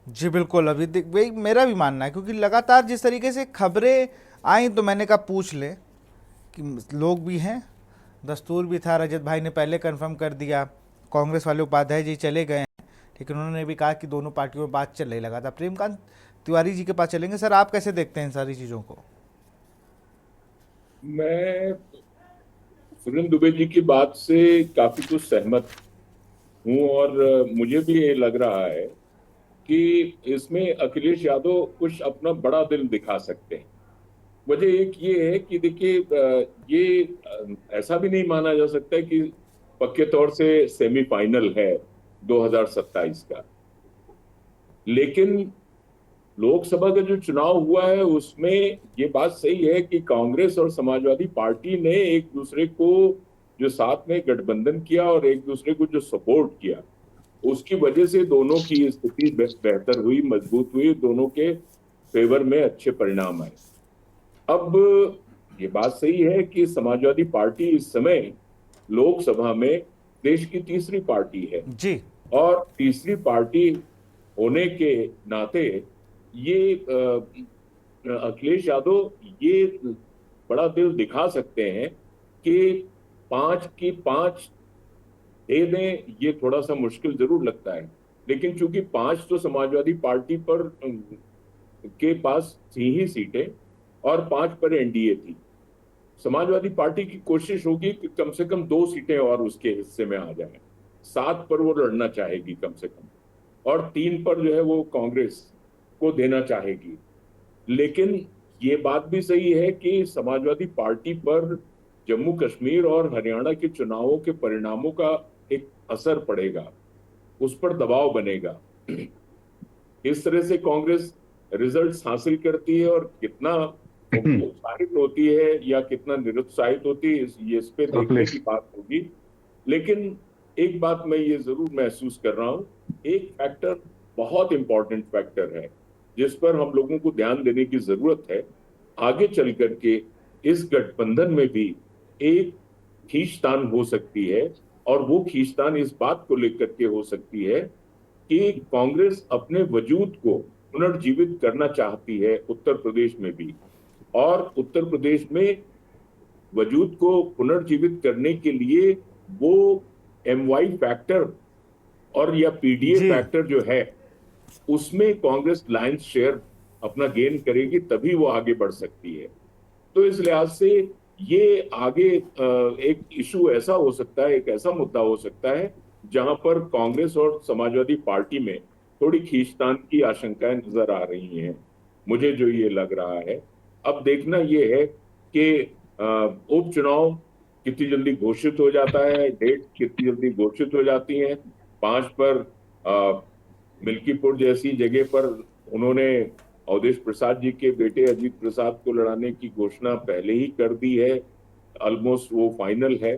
Speaker 1: जी बिल्कुल, अभी वही मेरा भी मानना है, क्योंकि लगातार जिस तरीके से खबरें आई तो मैंने कहा पूछ ले कि लोग भी हैं, दस्तूर भी था, रजत भाई ने पहले कंफर्म कर दिया, कांग्रेस वाले उपाध्याय जी चले गए हैं, लेकिन उन्होंने भी कहा कि दोनों पार्टियों में बात चल रही लगातार। प्रेमकांत तिवारी जी के पास चलेंगे। सर, आप कैसे देखते हैं इन सारी चीज़ों को?
Speaker 6: मैं सुरेंद्र दुबे जी की बात से काफी कुछ सहमत हूँ, और मुझे भी ये लग रहा है कि इसमें अखिलेश यादव कुछ अपना बड़ा दिल दिखा सकते हैं। वजह एक ये है कि देखिए, ये ऐसा भी नहीं माना जा सकता कि पक्के तौर से सेमीफाइनल है 2027 का, लेकिन लोकसभा का जो चुनाव हुआ है उसमें ये बात सही है कि कांग्रेस और समाजवादी पार्टी ने एक दूसरे को जो साथ में गठबंधन किया और एक दूसरे को जो सपोर्ट किया, उसकी वजह से दोनों की स्थिति बेहतर हुई, मजबूत हुई, दोनों के फेवर में अच्छे परिणाम आए। अब ये बात सही है कि समाजवादी पार्टी इस समय लोकसभा में देश की तीसरी पार्टी है
Speaker 1: जी,
Speaker 6: और तीसरी पार्टी होने के नाते ये अखिलेश यादव ये बड़ा दिल दिखा सकते हैं कि 5 की 5 दे दें। ये थोड़ा सा मुश्किल जरूर लगता है, लेकिन चूंकि 5 तो समाजवादी पार्टी पर के पास थी ही सीटें और 5 पर एनडीए थी, समाजवादी पार्टी की कोशिश होगी कि कम से कम 2 सीटें और उसके हिस्से में आ जाए। 7 पर वो लड़ना चाहेगी कम से कम, और 3 पर जो है वो कांग्रेस को देना चाहेगी। लेकिन ये बात भी सही है कि समाजवादी पार्टी पर जम्मू कश्मीर और हरियाणा के चुनावों के परिणामों का एक असर पड़ेगा, उस पर दबाव बनेगा। इस तरह से कांग्रेस रिजल्ट्स हासिल करती है और कितना उत्साहित होती है या कितना निरुत्साहित होती है, ये इस पे देखने की बात होगी। लेकिन एक बात मैं ये जरूर महसूस कर रहा हूं, एक फैक्टर बहुत इंपॉर्टेंट फैक्टर है जिस पर हम लोगों को ध्यान देने की जरूरत है। आगे चल करके इस गठबंधन में भी एक खींचतान हो सकती है, और वो खींचतान इस बात को लेकर के हो सकती है कि कांग्रेस अपने वजूद को पुनर्जीवित करना चाहती है उत्तर प्रदेश में भी, और उत्तर प्रदेश में वजूद को पुनर्जीवित करने के लिए वो MY फैक्टर और या PDA
Speaker 1: जी।
Speaker 6: फैक्टर जो है उसमें कांग्रेस लायंस शेयर अपना गेन करेगी, तभी वो आगे बढ़ सकती है। तो इस लिहाज से ये आगे एक इशू ऐसा हो सकता है, एक ऐसा मुद्दा हो सकता है जहां पर कांग्रेस और समाजवादी पार्टी में थोड़ी खींचतान की आशंकाएं नजर आ रही हैं, मुझे जो ये लग रहा है। अब देखना ये है कि उपचुनाव कितनी जल्दी घोषित हो जाता है, डेट कितनी जल्दी घोषित हो जाती है। 5 पर मिल्कीपुर जैसी जगह पर उन्होंने अवधेश प्रसाद जी के बेटे अजीत प्रसाद को लड़ाने की घोषणा पहले ही कर दी है, ऑलमोस्ट वो फाइनल है।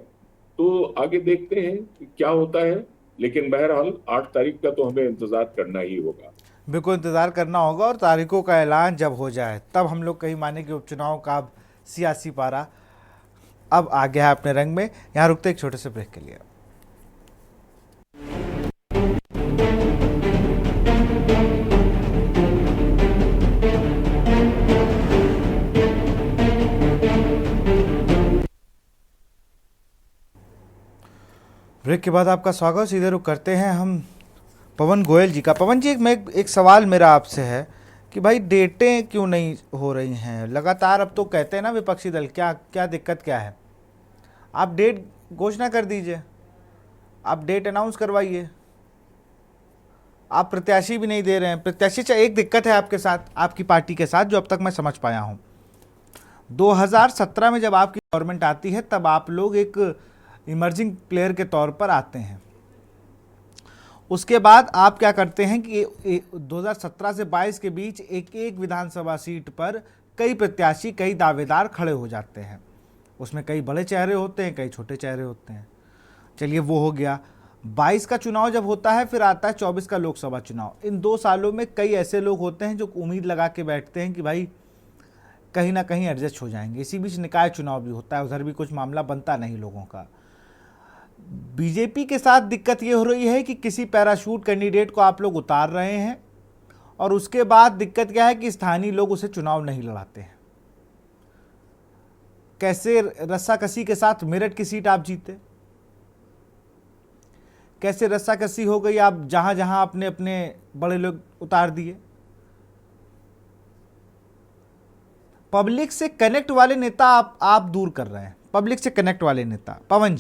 Speaker 6: तो आगे देखते हैं कि क्या होता है, लेकिन बहरहाल 8 तारीख का तो हमें इंतजार करना ही होगा।
Speaker 1: बिल्कुल इंतज़ार करना होगा, और तारीखों का ऐलान जब हो जाए तब हम लोग कहीं माने कि उपचुनाव का अब सियासी पारा अब आ गया है अपने रंग में। यहाँ रुकते एक छोटे से ब्रेक के लिए। ब्रेक के बाद आपका स्वागत। सीधे रुक करते हैं हम पवन गोयल जी का। पवन जी, एक सवाल मेरा आपसे है कि भाई डेटें क्यों नहीं हो रही हैं लगातार? अब तो कहते हैं ना विपक्षी दल, क्या दिक्कत क्या है? आप डेट घोषणा कर दीजिए, आप डेट अनाउंस करवाइए। आप प्रत्याशी भी नहीं दे रहे हैं। प्रत्याशी एक दिक्कत है आपके साथ, आपकी पार्टी के साथ, जो अब तक मैं समझ पाया हूँ। 2017 में जब आपकी गवर्नमेंट आती है तब आप लोग एक इमर्जिंग प्लेयर के तौर पर आते हैं। उसके बाद आप क्या करते हैं कि 2017 से 22 के बीच एक विधानसभा सीट पर कई प्रत्याशी, कई दावेदार खड़े हो जाते हैं। उसमें कई बड़े चेहरे होते हैं, कई छोटे चेहरे होते हैं। चलिए वो हो गया। 22 का चुनाव जब होता है, फिर आता है 24 का लोकसभा चुनाव। इन 2 सालों में कई ऐसे लोग होते हैं जो उम्मीद लगा के बैठते हैं कि भाई कहीं ना कहीं एडजस्ट हो जाएंगे। इसी बीच निकाय चुनाव भी होता है, उधर भी कुछ मामला बनता नहीं लोगों का। बीजेपी के साथ दिक्कत ये हो रही है कि किसी पैराशूट कैंडिडेट को आप लोग उतार रहे हैं, और उसके बाद दिक्कत क्या है कि स्थानीय लोग उसे चुनाव नहीं लड़ाते हैं। कैसे रस्साकसी के साथ मेरठ की सीट आप जीते? कैसे रस्साकसी हो गई? आप जहां जहां अपने अपने बड़े लोग उतार दिए। पब्लिक से कनेक्ट वाले नेता आप दूर कर रहे हैं। पब्लिक से कनेक्ट वाले नेता। पवन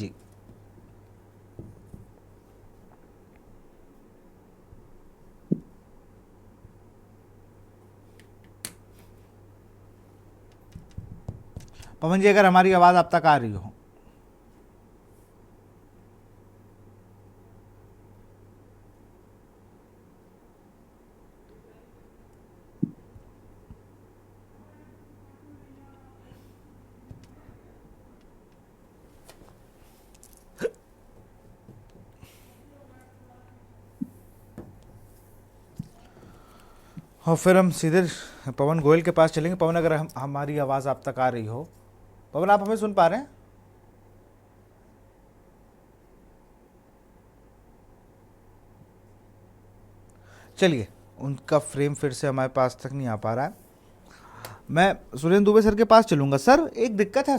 Speaker 1: जी, अगर हमारी आवाज आप तक आ रही हो। और फिर हम सीधे पवन गोयल के पास चलेंगे। पवन, अगर हमारी आवाज़ आप तक आ रही हो। पवन, आप हमें सुन पा रहे हैं? चलिए, उनका फ्रेम फिर से हमारे पास तक नहीं आ पा रहा है। मैं सुरेंद्र दुबे सर के पास चलूंगा। सर, एक दिक्कत है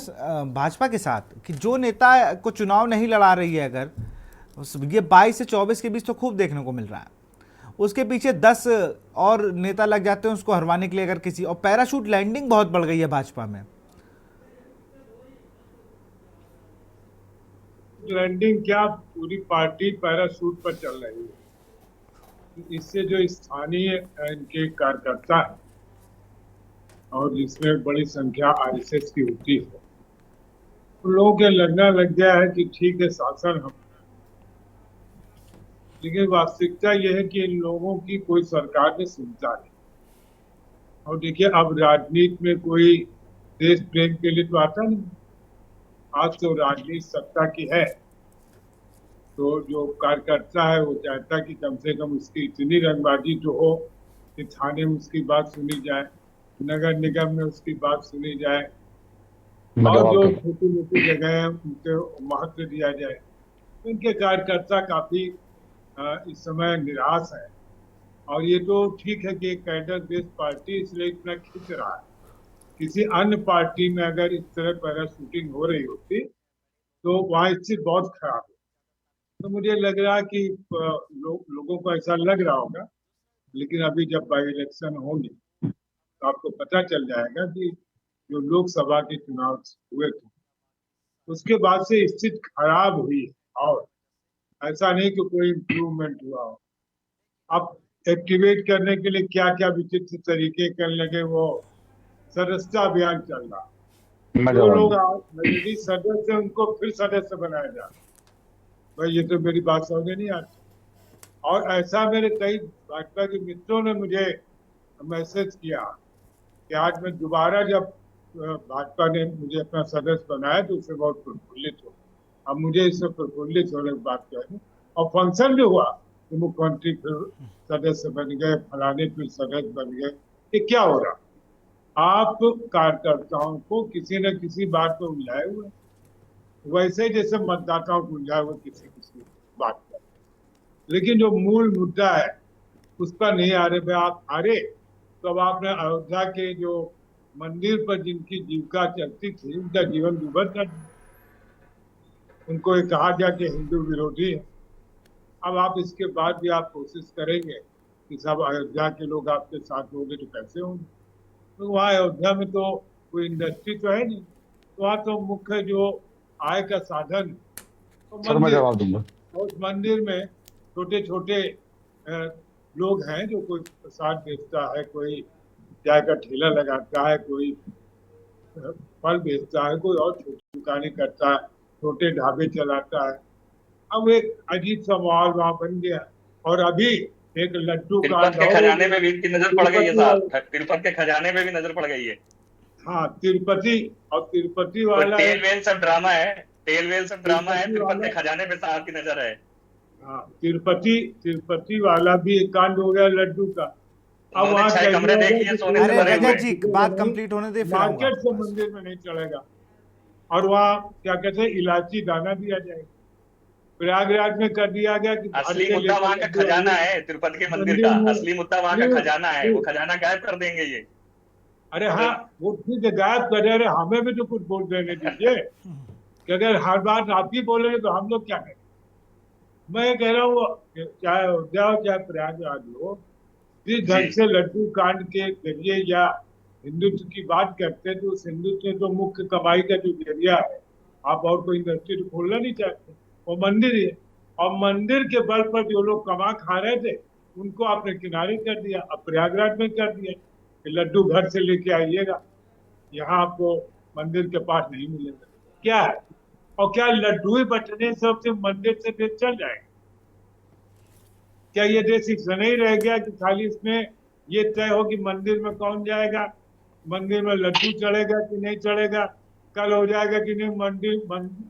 Speaker 1: भाजपा के साथ कि जो नेता को चुनाव नहीं लड़ा रही है, अगर ये 22 से 24 के बीच तो खूब देखने को मिल रहा है, उसके पीछे 10 और नेता लग जाते हैं उसको हरवाने के लिए। अगर किसी और पैराशूट लैंडिंग बहुत बढ़ गई है भाजपा में।
Speaker 5: लैंडिंग क्या, पूरी पार्टी पैराशूट पर चल रही है। इससे जो स्थानीय इनके कार्यकर्ता है और जिसमें बड़ी संख्या आरएसएस की होती है, उन लोगों के लगना लग गया है कि ठीक है शासन हम, लेकिन वास्तविकता यह है कि इन लोगों की कोई सरकार ने सुनता नहीं। और देखिए, अब राजनीति में कोई देश प्रेम के लिए तो आता नहीं। आज तो राजनीति सत्ता की है, तो जो कार्यकर्ता है वो चाहता है कि कम से कम उसकी इतनी रंगबाजी तो हो कि थाने में उसकी बात सुनी जाए, नगर निगम में उसकी बात सुनी जाए, और जो छोटी मोटी जगह है उनको महत्व दिया जाए। उनके कार्यकर्ता काफी इस समय निराश है। और ये तो ठीक है कि एक कैडर बेस्ड पार्टी इसलिए इतना खींच रहा है। किसी अन्य पार्टी में अगर इस तरह पैराशूटिंग हो रही होती तो वहाँ स्थिति बहुत खराब है। तो मुझे लग रहा है कि लोगों को ऐसा लग रहा होगा, लेकिन अभी जब बाई इलेक्शन होंगे तो आपको पता चल जाएगा कि जो लोकसभा के चुनाव हुए थे उसके बाद से स्थिति खराब हुई है, और ऐसा नहीं कि कोई इम्प्रूवमेंट हुआ हो। अब एक्टिवेट करने के लिए क्या क्या विचित्र तरीके करने लगे, वो सदस्यता अभियान चल रहा। जो लोग ऑलरेडी सदस्य हैं उनको फिर सदस्य बनाया जा रहा। भाई ये तो मेरी बात समझ नहीं आती। और ऐसा मेरे कई भाजपा के मित्रों ने मुझे मैसेज किया कि आज मैं दोबारा जब भाजपा ने मुझे अपना सदस्य बनाया तो उससे बहुत प्रफुल्लित हो। अब मुझे इससे प्रफुल्लित होने की बात कहें, और फंक्शन भी हुआ कि मुख्यमंत्री फिर सदस्य बन गए, फलाने फिर सदस्य बन गए। ये क्या हो रहा? आप कार्यकर्ताओं को किसी न किसी बात पर उलझाए हुए, वैसे जैसे मतदाताओं को उलझाए हुए किसी किसी बात पर, लेकिन जो मूल मुद्दा है उस पर नहीं आ रहे। आप आ रहे तो अब आपने अयोध्या के जो मंदिर पर जिनकी जीविका चलती थी उनका जीवन दुर्भर कर दिया। उनको ये कहा गया कि हिंदू विरोधी है। अब आप इसके बाद भी आप कोशिश करेंगे कि सब अयोध्या के लोग आपके साथ होंगे तो कैसे होंगे? तो वहाँ अयोध्या में तो कोई इंडस्ट्री तो है नहीं, तो वहाँ तो मुख्य जो आय का साधन तो
Speaker 4: मैं जवाब दूंगा।
Speaker 5: उस मंदिर में छोटे छोटे लोग हैं, जो कोई प्रसाद बेचता है, कोई चाय का ठेला लगाता है, कोई फल बेचता है, कोई और छोटी दुकानें करता है, छोटे ढाबे चलाता है। अब एक अजीब सा माहौल वहां बन गया। और अभी एक लड्डू
Speaker 2: तिरुपत के खजाने में भी इनकी नजर पड़ गई है साहब। तिरुपत के खजाने में भी नजर पड़ गई है।
Speaker 5: हाँ, तिरुपति और तिरुपति वाला
Speaker 2: तेल वेल सब ड्रामा है, तेल वेल सब ड्रामा है, तिरुपत के खजाने पे साहब की नजर है।
Speaker 5: हाँ, तिरुपति वाला भी एक कांड हो गया लड्डू का। अब वहाँ
Speaker 2: कमरे देखिए सोने से भरे हुए।
Speaker 1: रजत जी बात कंप्लीट होने दे,
Speaker 5: मार्केट से मंदिर में नहीं चलेगा। और वहाँ क्या कहते हैं, इलायची दाना दिया जाएगा। प्रयागराज में कर दिया गया कि
Speaker 2: असली मुद्दा वहाँ का खजाना है, तिरुपति के मंदिर का असली मुद्दा वहाँ का खजाना है। वो खजाना गायब कर देंगे ये।
Speaker 5: अरे हाँ, वो ठीक है, गायब कर रहे। अरे हमें भी तो कुछ बोल देने दीजिए कि अगर हर बार आप ही बोलेंगे तो हम लोग क्या करें? मैं कह रहा हूँ चाहे अयोध्या हो चाहे प्रयागराज हो, जिस ढंग से लड्डू कांड के जरिए या हिंदुत्व की बात करते हैं तो उस हिंदुत्व में तो मुख्य कमाई का जो जरिया है, आप और कोई इंडस्ट्री तो खोलना नहीं चाहते, वो मंदिर है। और मंदिर के बल पर जो लोग कमा खा रहे थे उनको आपने किनारे कर दिया। अब प्रयागराज में कर दिया कि लड्डू घर से लेके आइएगा, यहाँ आपको मंदिर के पास नहीं मिलेगा। क्या है? और क्या लड्डू ही बटने से मंदिर से देश चल जाएगा? क्या ये देश इतना नहीं रह गया कि खाली इसमें ये तय हो कि मंदिर में कौन जाएगा, मंदिर में लड्डू चढ़ेगा कि नहीं चढ़ेगा, कल हो जाएगा कि नहीं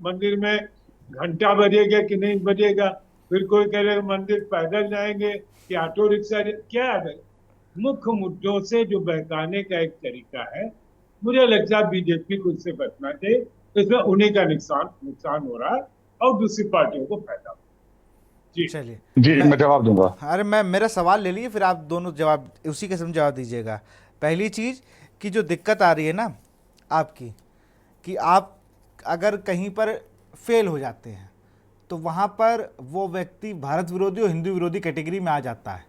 Speaker 5: मंदिर में घंटा बजेगा कि नहीं बजेगा, फिर कोई कहेगा मंदिर पैदल जाएंगे कि ऑटो रिक्शा। क्या है? मुख्य मुद्दों से जो बहकाने का एक तरीका है, मुझे लगता है बीजेपी को इससे बचना चाहिए। इसमें उन्हीं का नुकसान हो रहा है और दूसरी पार्टियों को फायदा।
Speaker 1: चलिए
Speaker 4: जी मैं जवाब दूंगा।
Speaker 1: अरे मैं मेरा सवाल ले लिए, फिर आप दोनों जवाब उसी किस्म जवाब दीजिएगा। पहली चीज़ की जो दिक्कत आ रही है ना आपकी, कि आप अगर कहीं पर फेल हो जाते हैं तो वहाँ पर वो व्यक्ति भारत विरोधी और हिंदू विरोधी कैटेगरी में आ जाता है।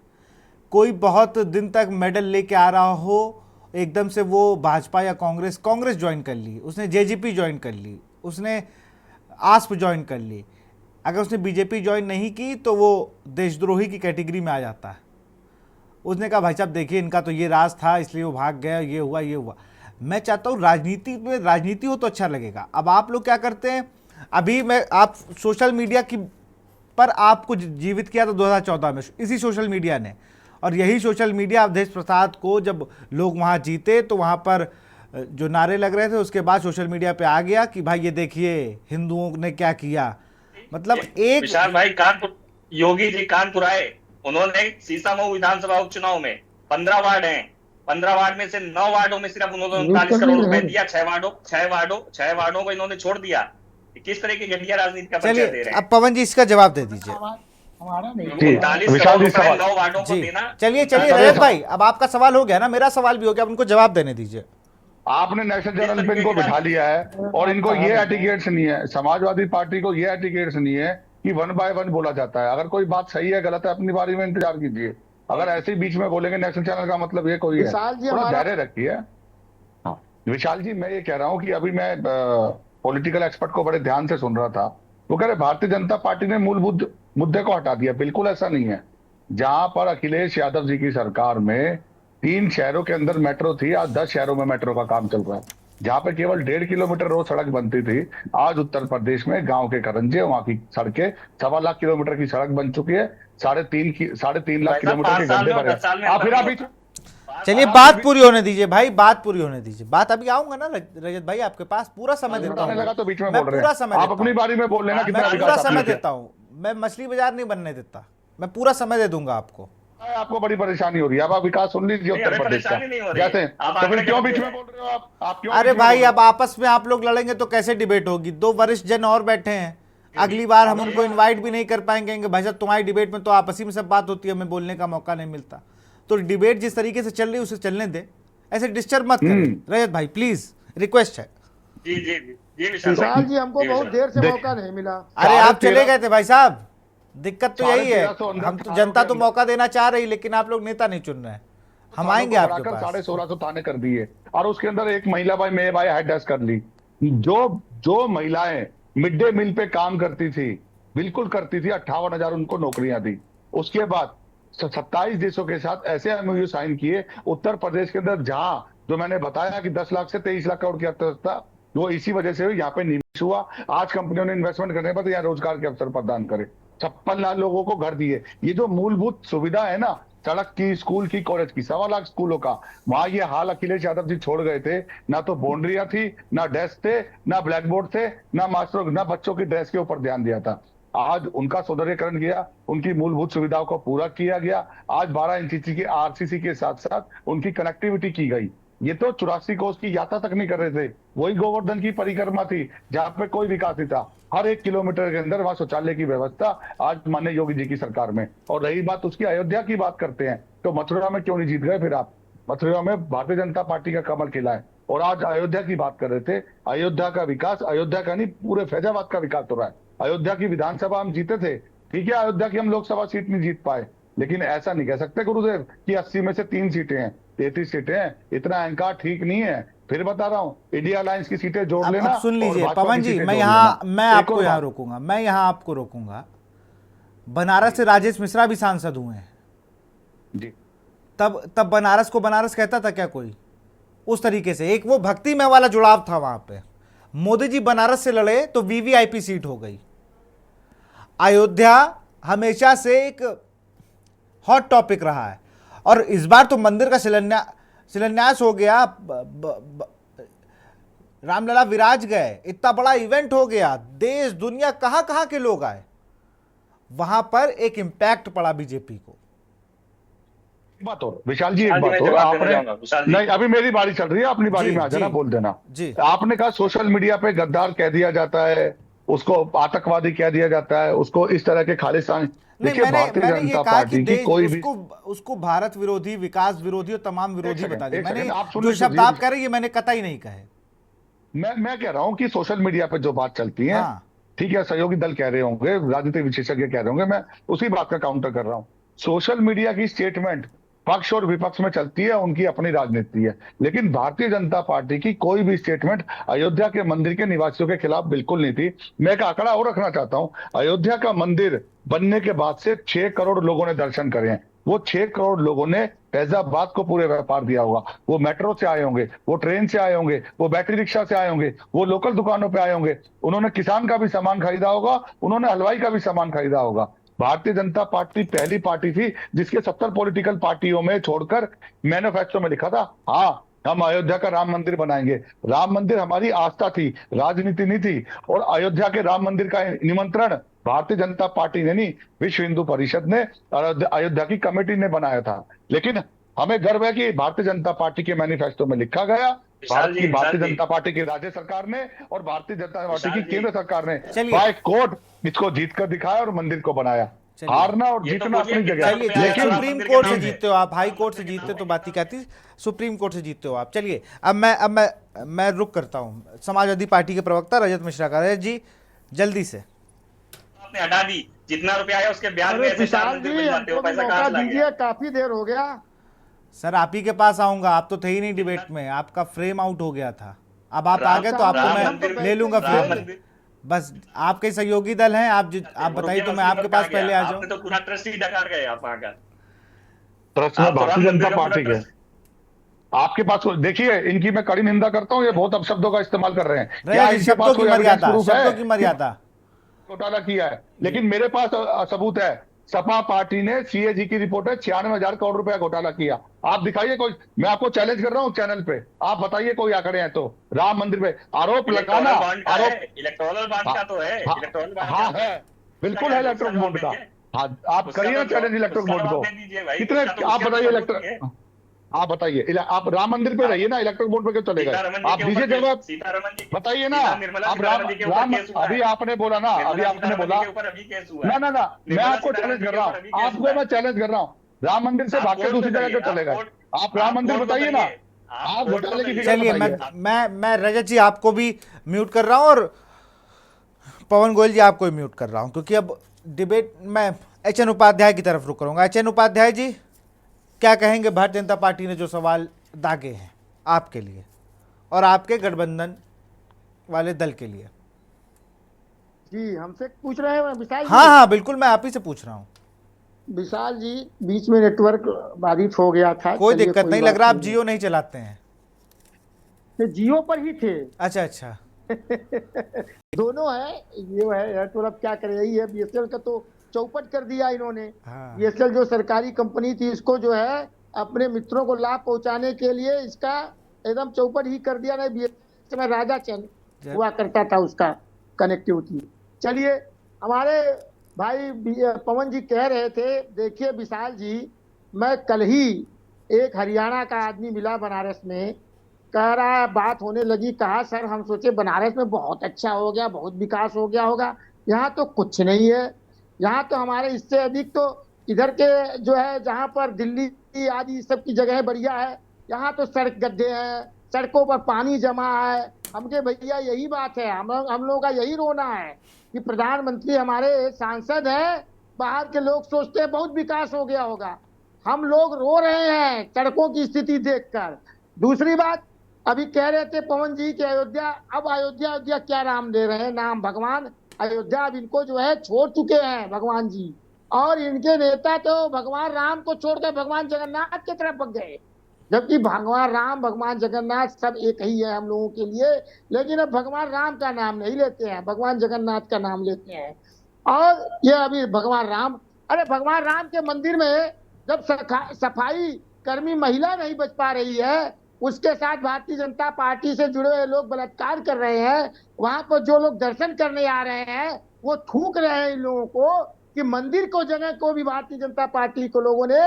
Speaker 1: कोई बहुत दिन तक मेडल लेके आ रहा हो, एकदम से वो भाजपा या कांग्रेस ज्वाइन कर ली, उसने जेजेपी ज्वाइन कर ली, उसने आस्प ज्वाइन कर ली, अगर उसने बीजेपी ज्वाइन नहीं की तो वो देशद्रोही की कैटेगरी में आ जाता है। उसने कहा भाई साहब देखिए इनका तो ये राज था इसलिए वो भाग गया, ये हुआ ये हुआ। मैं चाहता हूँ राजनीति में राजनीति हो तो अच्छा लगेगा। अब आप लोग क्या करते हैं, अभी मैं आप सोशल मीडिया की पर आपको जीवित किया था 2014 में इसी सोशल मीडिया ने, और यही सोशल मीडिया अवधेश प्रसाद को जब लोग वहाँ जीते तो वहाँ पर जो नारे लग रहे थे उसके बाद सोशल मीडिया पे आ गया कि भाई ये देखिए हिंदुओं ने क्या किया। मतलब एक
Speaker 2: विशाल भाई कानपुर, योगी जी कानपुर आए, उन्होंने सीसामऊ विधानसभा उपचुनाव में 15 वार्ड हैं, 15 वार्ड में से 9 वार्डों में सिर्फ उन्होंने 39 करोड़ रुपए दिया, 6 वार्डों को इन्होंने छोड़ दिया। किस तरह की घटिया राजनीति का परिचय दे
Speaker 1: चलिए
Speaker 2: रहे हैं।
Speaker 1: अब पवन जी इसका जवाब दे दीजिए।
Speaker 3: हमारा नहीं।
Speaker 2: 39
Speaker 4: विशाल
Speaker 2: करोड़
Speaker 4: जी
Speaker 2: रुपए
Speaker 4: सवाल।
Speaker 2: 9 वार्डों को
Speaker 1: जी
Speaker 2: देना।
Speaker 1: चलिए रजत भाई अब आपका सवाल हो गया ना, मेरा सवाल भी हो गया, अब उनको जवाब देने दीजिए।
Speaker 4: आपने नेशनल जर्नल पे इनको बिठा लिया है और इनको ये एटिकेट्स नहीं है, समाजवादी पार्टी को ये एटिकेट्स नहीं है कि 1 बाय 1 बोला जाता है। अगर कोई बात सही है गलत है अपनी बारी में इंतजार कीजिए, अगर ऐसे ही बीच में बोलेंगे नेशनल चैनल का मतलब ये कोई है,
Speaker 3: विशाल जी
Speaker 4: थोड़ा
Speaker 3: हमारा-
Speaker 4: धैर्य रखिए। हाँ विशाल जी, मैं ये कह रहा हूँ कि अभी मैं पॉलिटिकल एक्सपर्ट को बड़े ध्यान से सुन रहा था, वो कह रहे भारतीय जनता पार्टी ने मूलभूत मुद्दे को हटा दिया। बिल्कुल ऐसा नहीं है। जहां पर अखिलेश यादव जी की सरकार में 3 शहरों के अंदर मेट्रो थी, आज 10 शहरों में मेट्रो का काम चल रहा है। जहां पे केवल 1.5 किलोमीटर रोज सड़क बनती थी, आज उत्तर प्रदेश में गांव के करंजे वहां की सड़कें 1.25 लाख किलोमीटर की सड़क बन चुकी है, 3.5 लाख किलोमीटर के गड्ढे भरे हैं। फिर आप
Speaker 1: चलिए बात पूरी होने दीजिए भाई, बात पूरी होने दीजिए। बात अभी आऊंगा ना रजत भाई, आपके पास पूरा समय देता हूँ।
Speaker 4: लगा तो बीच में
Speaker 1: मैं
Speaker 4: बोल रहे
Speaker 1: पूरा
Speaker 4: हैं,
Speaker 1: समय
Speaker 4: आप
Speaker 1: देता
Speaker 4: अपनी
Speaker 1: हूँ।
Speaker 4: बारी में बोल लेना कितना
Speaker 1: मैं पूरा
Speaker 4: विकास
Speaker 1: समय
Speaker 4: आपने किया।
Speaker 1: देता हूँ, मैं मछली बाजार नहीं बनने देता, मैं पूरा समय दे दूंगा आपको।
Speaker 4: आपको बड़ी परेशानी हो रही है, अब आप विकास सुन लीजिए
Speaker 2: नहीं,
Speaker 4: उत्तर
Speaker 2: हमें
Speaker 4: प्रदेश का
Speaker 2: परेशानी नहीं हो रही है।
Speaker 4: जैसे,
Speaker 2: आप
Speaker 4: तो फिर
Speaker 2: आंकड़े
Speaker 4: क्यों
Speaker 2: गलत
Speaker 4: बीच
Speaker 2: दे
Speaker 4: में
Speaker 2: रहे हैं।
Speaker 4: बोल रहे हो आप क्यों
Speaker 1: अरे
Speaker 4: बीच में
Speaker 1: भाई
Speaker 4: बोल रहे
Speaker 1: अब आपस में आप लोग लड़ेंगे तो कैसे डिबेट होगी? 2 वरिष्ठ जन और बैठे हैं, अगली बार हम उनको इनवाइट भी नहीं कर पाएंगे कि भाई साहब तुम्हारी डिबेट में तो आपसी में सब बात होती है, हमें बोलने का मौका नहीं मिलता। तो डिबेट जिस तरीके से चल रही है उसे चलने दे, ऐसे डिस्टर्ब मत करें रजत भाई, प्लीज रिक्वेस्ट है।
Speaker 2: जी जी जी जी विशाल
Speaker 3: विशाल
Speaker 2: भाई।
Speaker 3: जी हमको
Speaker 2: जी
Speaker 3: बहुत
Speaker 2: विशाल।
Speaker 3: देर से
Speaker 4: देख-
Speaker 3: मौका नहीं मिला।
Speaker 1: अरे आप
Speaker 4: 13.5
Speaker 1: चले गए थे भाई साहब, दिक्कत तो यही है,
Speaker 4: 1350 अंदर
Speaker 1: हम तो
Speaker 4: थानों
Speaker 1: जनता
Speaker 4: के
Speaker 1: तो
Speaker 4: अंदर-
Speaker 1: मौका देना चाह रही, लेकिन आप लोग नेता नहीं चुन रहे हैं। हम आएंगे आपके पास।
Speaker 4: 1650 थाने कर दिए और उसके अंदर एक महिला by may by head desk कर ली। जो महिलाएं मिड डे मील पे काम करती थी, बिल्कुल करती थी, 58,000 उनको नौकरियां दी। उसके बाद 27 देशों के साथ ऐसे एमओयू साइन किए उत्तर प्रदेश के अंदर, जहां जो मैंने बताया कि 10 लाख से 23 लाख करोड़ की अर्थव्यवस्था, वो इसी वजह से यहाँ पे निवेश हुआ। आज कंपनियों ने इन्वेस्टमेंट करने पर यहाँ रोजगार के अवसर प्रदान करे, 56 लाख लोगों को घर दिए। ये जो मूलभूत सुविधा है ना, सड़क की, स्कूल की, कॉलेज की, 1.25 लाख स्कूलों का, वहां ये हाल अखिलेश यादव जी छोड़ गए थे। ना तो बाउंड्रियां थी, ना डेस्क थे, ना ब्लैक बोर्ड थे, ना मास्टरों, ना बच्चों की ड्रेस के ऊपर ध्यान दिया था। आज उनका सौंदर्यकरण किया, उनकी मूलभूत सुविधाओं को पूरा किया गया। आज 12 इंच की आरसीसी के साथ साथ उनकी कनेक्टिविटी की गई। ये तो 84 कोस की यात्रा तक नहीं कर रहे थे, वही गोवर्धन की परिक्रमा थी जहां पे कोई विकास नहीं था। हर 1 किलोमीटर के अंदर वहां शौचालय की व्यवस्था आज माननीय योगी जी की सरकार में। और रही बात उसकी अयोध्या की बात करते हैं, तो मथुरा में क्यों नहीं जीत गए फिर आप? मथुरा में भारतीय जनता पार्टी का कमल खिला है। और आज अयोध्या की बात कर रहे थे, अयोध्या का विकास, अयोध्या का नहीं पूरे फैजाबाद का विकास हो रहा है। अयोध्या की विधानसभा हम जीते थे, ठीक है, अयोध्या की हम लोकसभा सीट नहीं जीत पाए, लेकिन ऐसा नहीं कह सकते गुरुदेव कि 80 में से 3 सीटें हैं, 33 सीटें हैं। इतना अहंकार ठीक नहीं है। फिर बता रहा हूं, इंडिया अलायंस की सीटें जोड़ लेना।
Speaker 1: अब सुन
Speaker 4: और
Speaker 1: लीजिए
Speaker 4: भाजपा
Speaker 1: पवन
Speaker 4: की
Speaker 1: जी,
Speaker 4: सीटें
Speaker 1: मैं
Speaker 4: जोड़
Speaker 1: यहाँ
Speaker 4: लेना।
Speaker 1: मैं
Speaker 4: एक
Speaker 1: आपको
Speaker 4: और
Speaker 1: यहाँ
Speaker 4: बात।
Speaker 1: रोकूंगा, मैं यहाँ आपको रोकूंगा। बनारस से राजेश मिश्रा भी सांसद हुए हैं,
Speaker 4: जी
Speaker 1: तब बनारस को बनारस कहता था क्या कोई? उस तरीके से एक वो भक्तिमय वाला जुड़ाव था वहां पे। मोदी जी बनारस से लड़े तो वीवीआईपी सीट हो गई। अयोध्या हमेशा से एक हॉट टॉपिक रहा है, और इस बार तो मंदिर का शिलान्यास हो गया, रामलला विराज गए, इतना बड़ा इवेंट हो गया, देश दुनिया कहां कहां के लोग आए, वहां पर एक इंपैक्ट पड़ा बीजेपी को।
Speaker 4: एक बात और विशाल जी, एक
Speaker 2: हाँ जी,
Speaker 4: बात
Speaker 2: मैं
Speaker 4: और
Speaker 2: जवाब देना
Speaker 4: आपने,
Speaker 2: चाहूंगा, विशाल जी।
Speaker 4: नहीं अभी मेरी बारी चल रही है, अपनी बारी
Speaker 1: जी,
Speaker 4: में आ जाना,
Speaker 1: जी,
Speaker 4: बोल देना।
Speaker 1: जी।
Speaker 4: आपने कहा सोशल मीडिया पे गद्दार कह दिया जाता है, उसको आतंकवादी कह दिया जाता है, उसको इस तरह के खालिस्तानी।
Speaker 1: नहीं,
Speaker 4: देखिए भारतीय
Speaker 1: मैंने ये
Speaker 4: जनता
Speaker 1: कहा कि
Speaker 4: पार्टी की कोई भी,
Speaker 1: उसको भारत विरोधी, विकास विरोधी और तमाम विरोधी
Speaker 4: सेकंड,
Speaker 1: बता दिया।
Speaker 4: एक
Speaker 1: मैंने
Speaker 4: सेकंड, आप सुन
Speaker 1: जो
Speaker 4: लीजिए
Speaker 1: शब्द
Speaker 4: जी।
Speaker 1: आप कह रहे हैं ये मैंने कतई नहीं कहे।
Speaker 4: मैं कह रहा हूं कि सोशल मीडिया पे जो बात चलती है,
Speaker 1: हाँ।
Speaker 4: ठीक है, सहयोगी दल कह रहे होंगे, राजनीतिक विशेषज्ञ कह रहे होंगे, मैं उसी बात का काउंटर कर रहा हूं। सोशल मीडिया की स्टेटमेंट पक्ष और विपक्ष में चलती है, उनकी अपनी राजनीति है। लेकिन भारतीय जनता पार्टी की कोई भी स्टेटमेंट अयोध्या के मंदिर के निवासियों के खिलाफ बिल्कुल नहीं थी। मैं एक आंकड़ा और रखना चाहता हूं, अयोध्या का मंदिर बनने के बाद से 6 करोड़ लोगों ने दर्शन करे हैं। वो 6 करोड़ लोगों ने फैजाबाद को पूरे व्यापार दिया होगा। वो मेट्रो से आए होंगे, वो ट्रेन से आए होंगे, वो बैटरी रिक्शा से आए होंगे, वो लोकल दुकानों पे आए होंगे। उन्होंने किसान का भी सामान खरीदा होगा, उन्होंने हलवाई का भी सामान खरीदा होगा। भारतीय जनता पार्टी पहली पार्टी थी जिसके 70 पॉलिटिकल पार्टियों में छोड़कर मैनिफेस्टो में लिखा था, हाँ हम अयोध्या का राम मंदिर बनाएंगे। राम मंदिर हमारी आस्था थी, राजनीति नहीं थी। और अयोध्या के राम मंदिर का निमंत्रण भारतीय जनता पार्टी ने नहीं, विश्व हिंदू परिषद ने और अयोध्या की कमेटी ने बनाया था। लेकिन हमें गर्व है कि भारतीय जनता पार्टी के मैनिफेस्टो में लिखा गया, भारतीय जनता पार्टी की राज्य सरकार ने और भारतीय जनता पार्टी की केंद्र सरकार ने बाय कोर्ट इसको जीत कर दिखाया और मंदिर को बनाया। हारना और जीतना अपनी जगह है,
Speaker 1: चलिए,
Speaker 4: लेकिन
Speaker 1: सुप्रीम कोर्ट से जीतते हो आप, हाई कोर्ट से जीतते तो बात ही कहती, सुप्रीम कोर्ट से जीतते हो आप। चलिए अब मैं रुक करता हूं समाजवादी पार्टी के प्रवक्ता रजत मिश्रा का। रजत जी जल्दी से।
Speaker 2: आपने हटा दी, जितना रुपया आया उसके ब्याज में
Speaker 3: अरे
Speaker 2: ऐसे चार
Speaker 3: विशाल
Speaker 2: मंदिर
Speaker 3: जी,
Speaker 2: बनवाते हो,
Speaker 3: हमको भी
Speaker 2: पैसा
Speaker 3: मौका
Speaker 2: कहाँ से ला
Speaker 3: दीजिए,
Speaker 2: गया?
Speaker 3: काफी देर हो गया।
Speaker 1: सर आप ही के पास आऊंगा, आप तो थे ही नहीं डिबेट में, आपका फ्रेम आउट हो गया था। अब आप आ गए तो आपको मैं ले लूंगा फ्रेम। बस आपके सहयोगी दल हैं, आप बताइए तो मैं आपके पास पहले आ जाऊं।
Speaker 2: आपने तो पूरा ट्रस्ट ही डकार गए आप आकर।
Speaker 4: ट्रस्ट में भारतीय जनता पार्टी के आपके पास देखिए, इनकी मैं कड़ी निंदा करता हूं, ये बहुत अपशब्दों का इस्तेमाल कर रहे हैं। क्या इनके पास कोई एविडेंस प्रूफ है?
Speaker 1: शब्दों की मर्यादा
Speaker 4: घोटाला किया है, लेकिन मेरे पास सबूत है। सपा पार्टी ने सीएजी की रिपोर्ट है, 96,000 करोड़ रुपया घोटाला किया। आप दिखाइए कोई, मैं आपको चैलेंज कर रहा हूं चैनल पे, आप बताइए कोई आंकड़े हैं तो। राम मंदिर पे आरोप लगाना, आरोप
Speaker 2: इलेक्टोरल बॉन्ड का तो है, इलेक्टोरल बॉन्ड
Speaker 4: हाँ है, बिल्कुल है इलेक्ट्रॉनिक बॉन्ड का। हाँ आप करिए ना चैलेंज इलेक्ट्रॉनिक बॉन्ड को। कितने आप बताइए इलेक्ट्रॉनिक, आप बताइए, आप राम मंदिर पे रहिए ना, इलेक्ट्रिक बोर्ड पे क्यों चलेगा? आप दीजिए जवाब, बताइए ना। आप राम अभी आपने बोला ना, अभी आपने बोला ना ना ना, मैं आपको चैलेंज कर रहा हूँ, आपको मैं चैलेंज कर रहा हूँ, राम मंदिर से भाग के दूसरी जगह क्यों चलेगा? आप राम मंदिर बताइए ना, आप घोटाले की फिगर
Speaker 1: चलिए
Speaker 4: बताइए।
Speaker 1: मैं रजत जी आपको भी म्यूट कर रहा हूँ और पवन गोयल जी आपको भी म्यूट कर रहा हूँ, क्योंकि अब डिबेट मैं एचएन उपाध्याय की तरफ रुक करूँगा। एचएन उपाध्याय जी क्या कहेंगे भारतीय जनता पार्टी ने जो सवाल दागे हैं आपके लिए और आपके गठबंधन वाले दल के लिए?
Speaker 3: जी हमसे पूछ रहे हैं विशाल जी?
Speaker 1: हाँ बिल्कुल, मैं आप ही से पूछ रहा हूँ।
Speaker 3: विशाल जी बीच में नेटवर्क बाधित हो गया था।
Speaker 1: कोई दिक्कत नहीं, लग रहा आप जियो नहीं चलाते हैं।
Speaker 3: जियो पर ही थे।
Speaker 1: अच्छा
Speaker 3: दोनों है, ये है एयरटेल, अब क्या करें, यही है। बीएसएल का तो चौपट कर दिया इन्होंने। बीएसएल जो सरकारी कंपनी थी, इसको जो है अपने मित्रों को लाभ पहुंचाने के लिए इसका एकदम चौपट ही कर दिया। नहीं बीएसएल में राजा चंद हुआ करता था उसका कनेक्टिविटी। चलिए, हमारे भाई पवन जी कह रहे थे, देखिए विशाल जी, मैं कल ही एक हरियाणा का आदमी मिला बनारस में, कह रहा है, बात होने लगी, कहा सर हम सोचे बनारस में बहुत अच्छा हो गया, बहुत विकास हो गया होगा, यहाँ तो कुछ नहीं है। यहाँ तो हमारे इससे अधिक तो इधर के जो है, जहाँ पर दिल्ली आदि सब की जगह बढ़िया है, यहाँ तो सड़क गड्ढे हैं, सड़कों पर पानी जमा है। हमके भैया यही बात है, हम लोगों का यही रोना है कि प्रधानमंत्री हमारे सांसद हैं, बाहर के लोग सोचते हैं बहुत विकास हो गया होगा, हम लोग रो रहे हैं सड़कों की स्थिति देखकर। दूसरी बात, अभी कह रहे थे पवन जी कि अयोध्या, अब अयोध्या क्या नाम दे रहे हैं, नाम भगवान अयोध्या अब इनको जो है छोड़ चुके हैं भगवान जी, और इनके नेता तो भगवान राम को छोड़कर भगवान जगन्नाथ की तरफ भग गए, जबकि भगवान राम भगवान जगन्नाथ सब एक ही है हम लोगों के लिए। लेकिन अब भगवान राम का नाम नहीं लेते हैं, भगवान जगन्नाथ का नाम लेते हैं। और ये अभी भगवान राम, अरे भगवान राम के मंदिर में जब सफाई कर्मी महिला नहीं बच पा रही है, उसके साथ भारतीय जनता पार्टी से जुड़े हुए लोग बलात्कार कर रहे हैं, वहां पर जो लोग दर्शन करने आ रहे हैं वो थूक रहे हैं इन लोगों को कि मंदिर को, जगह को भी भारतीय जनता पार्टी को लोगों ने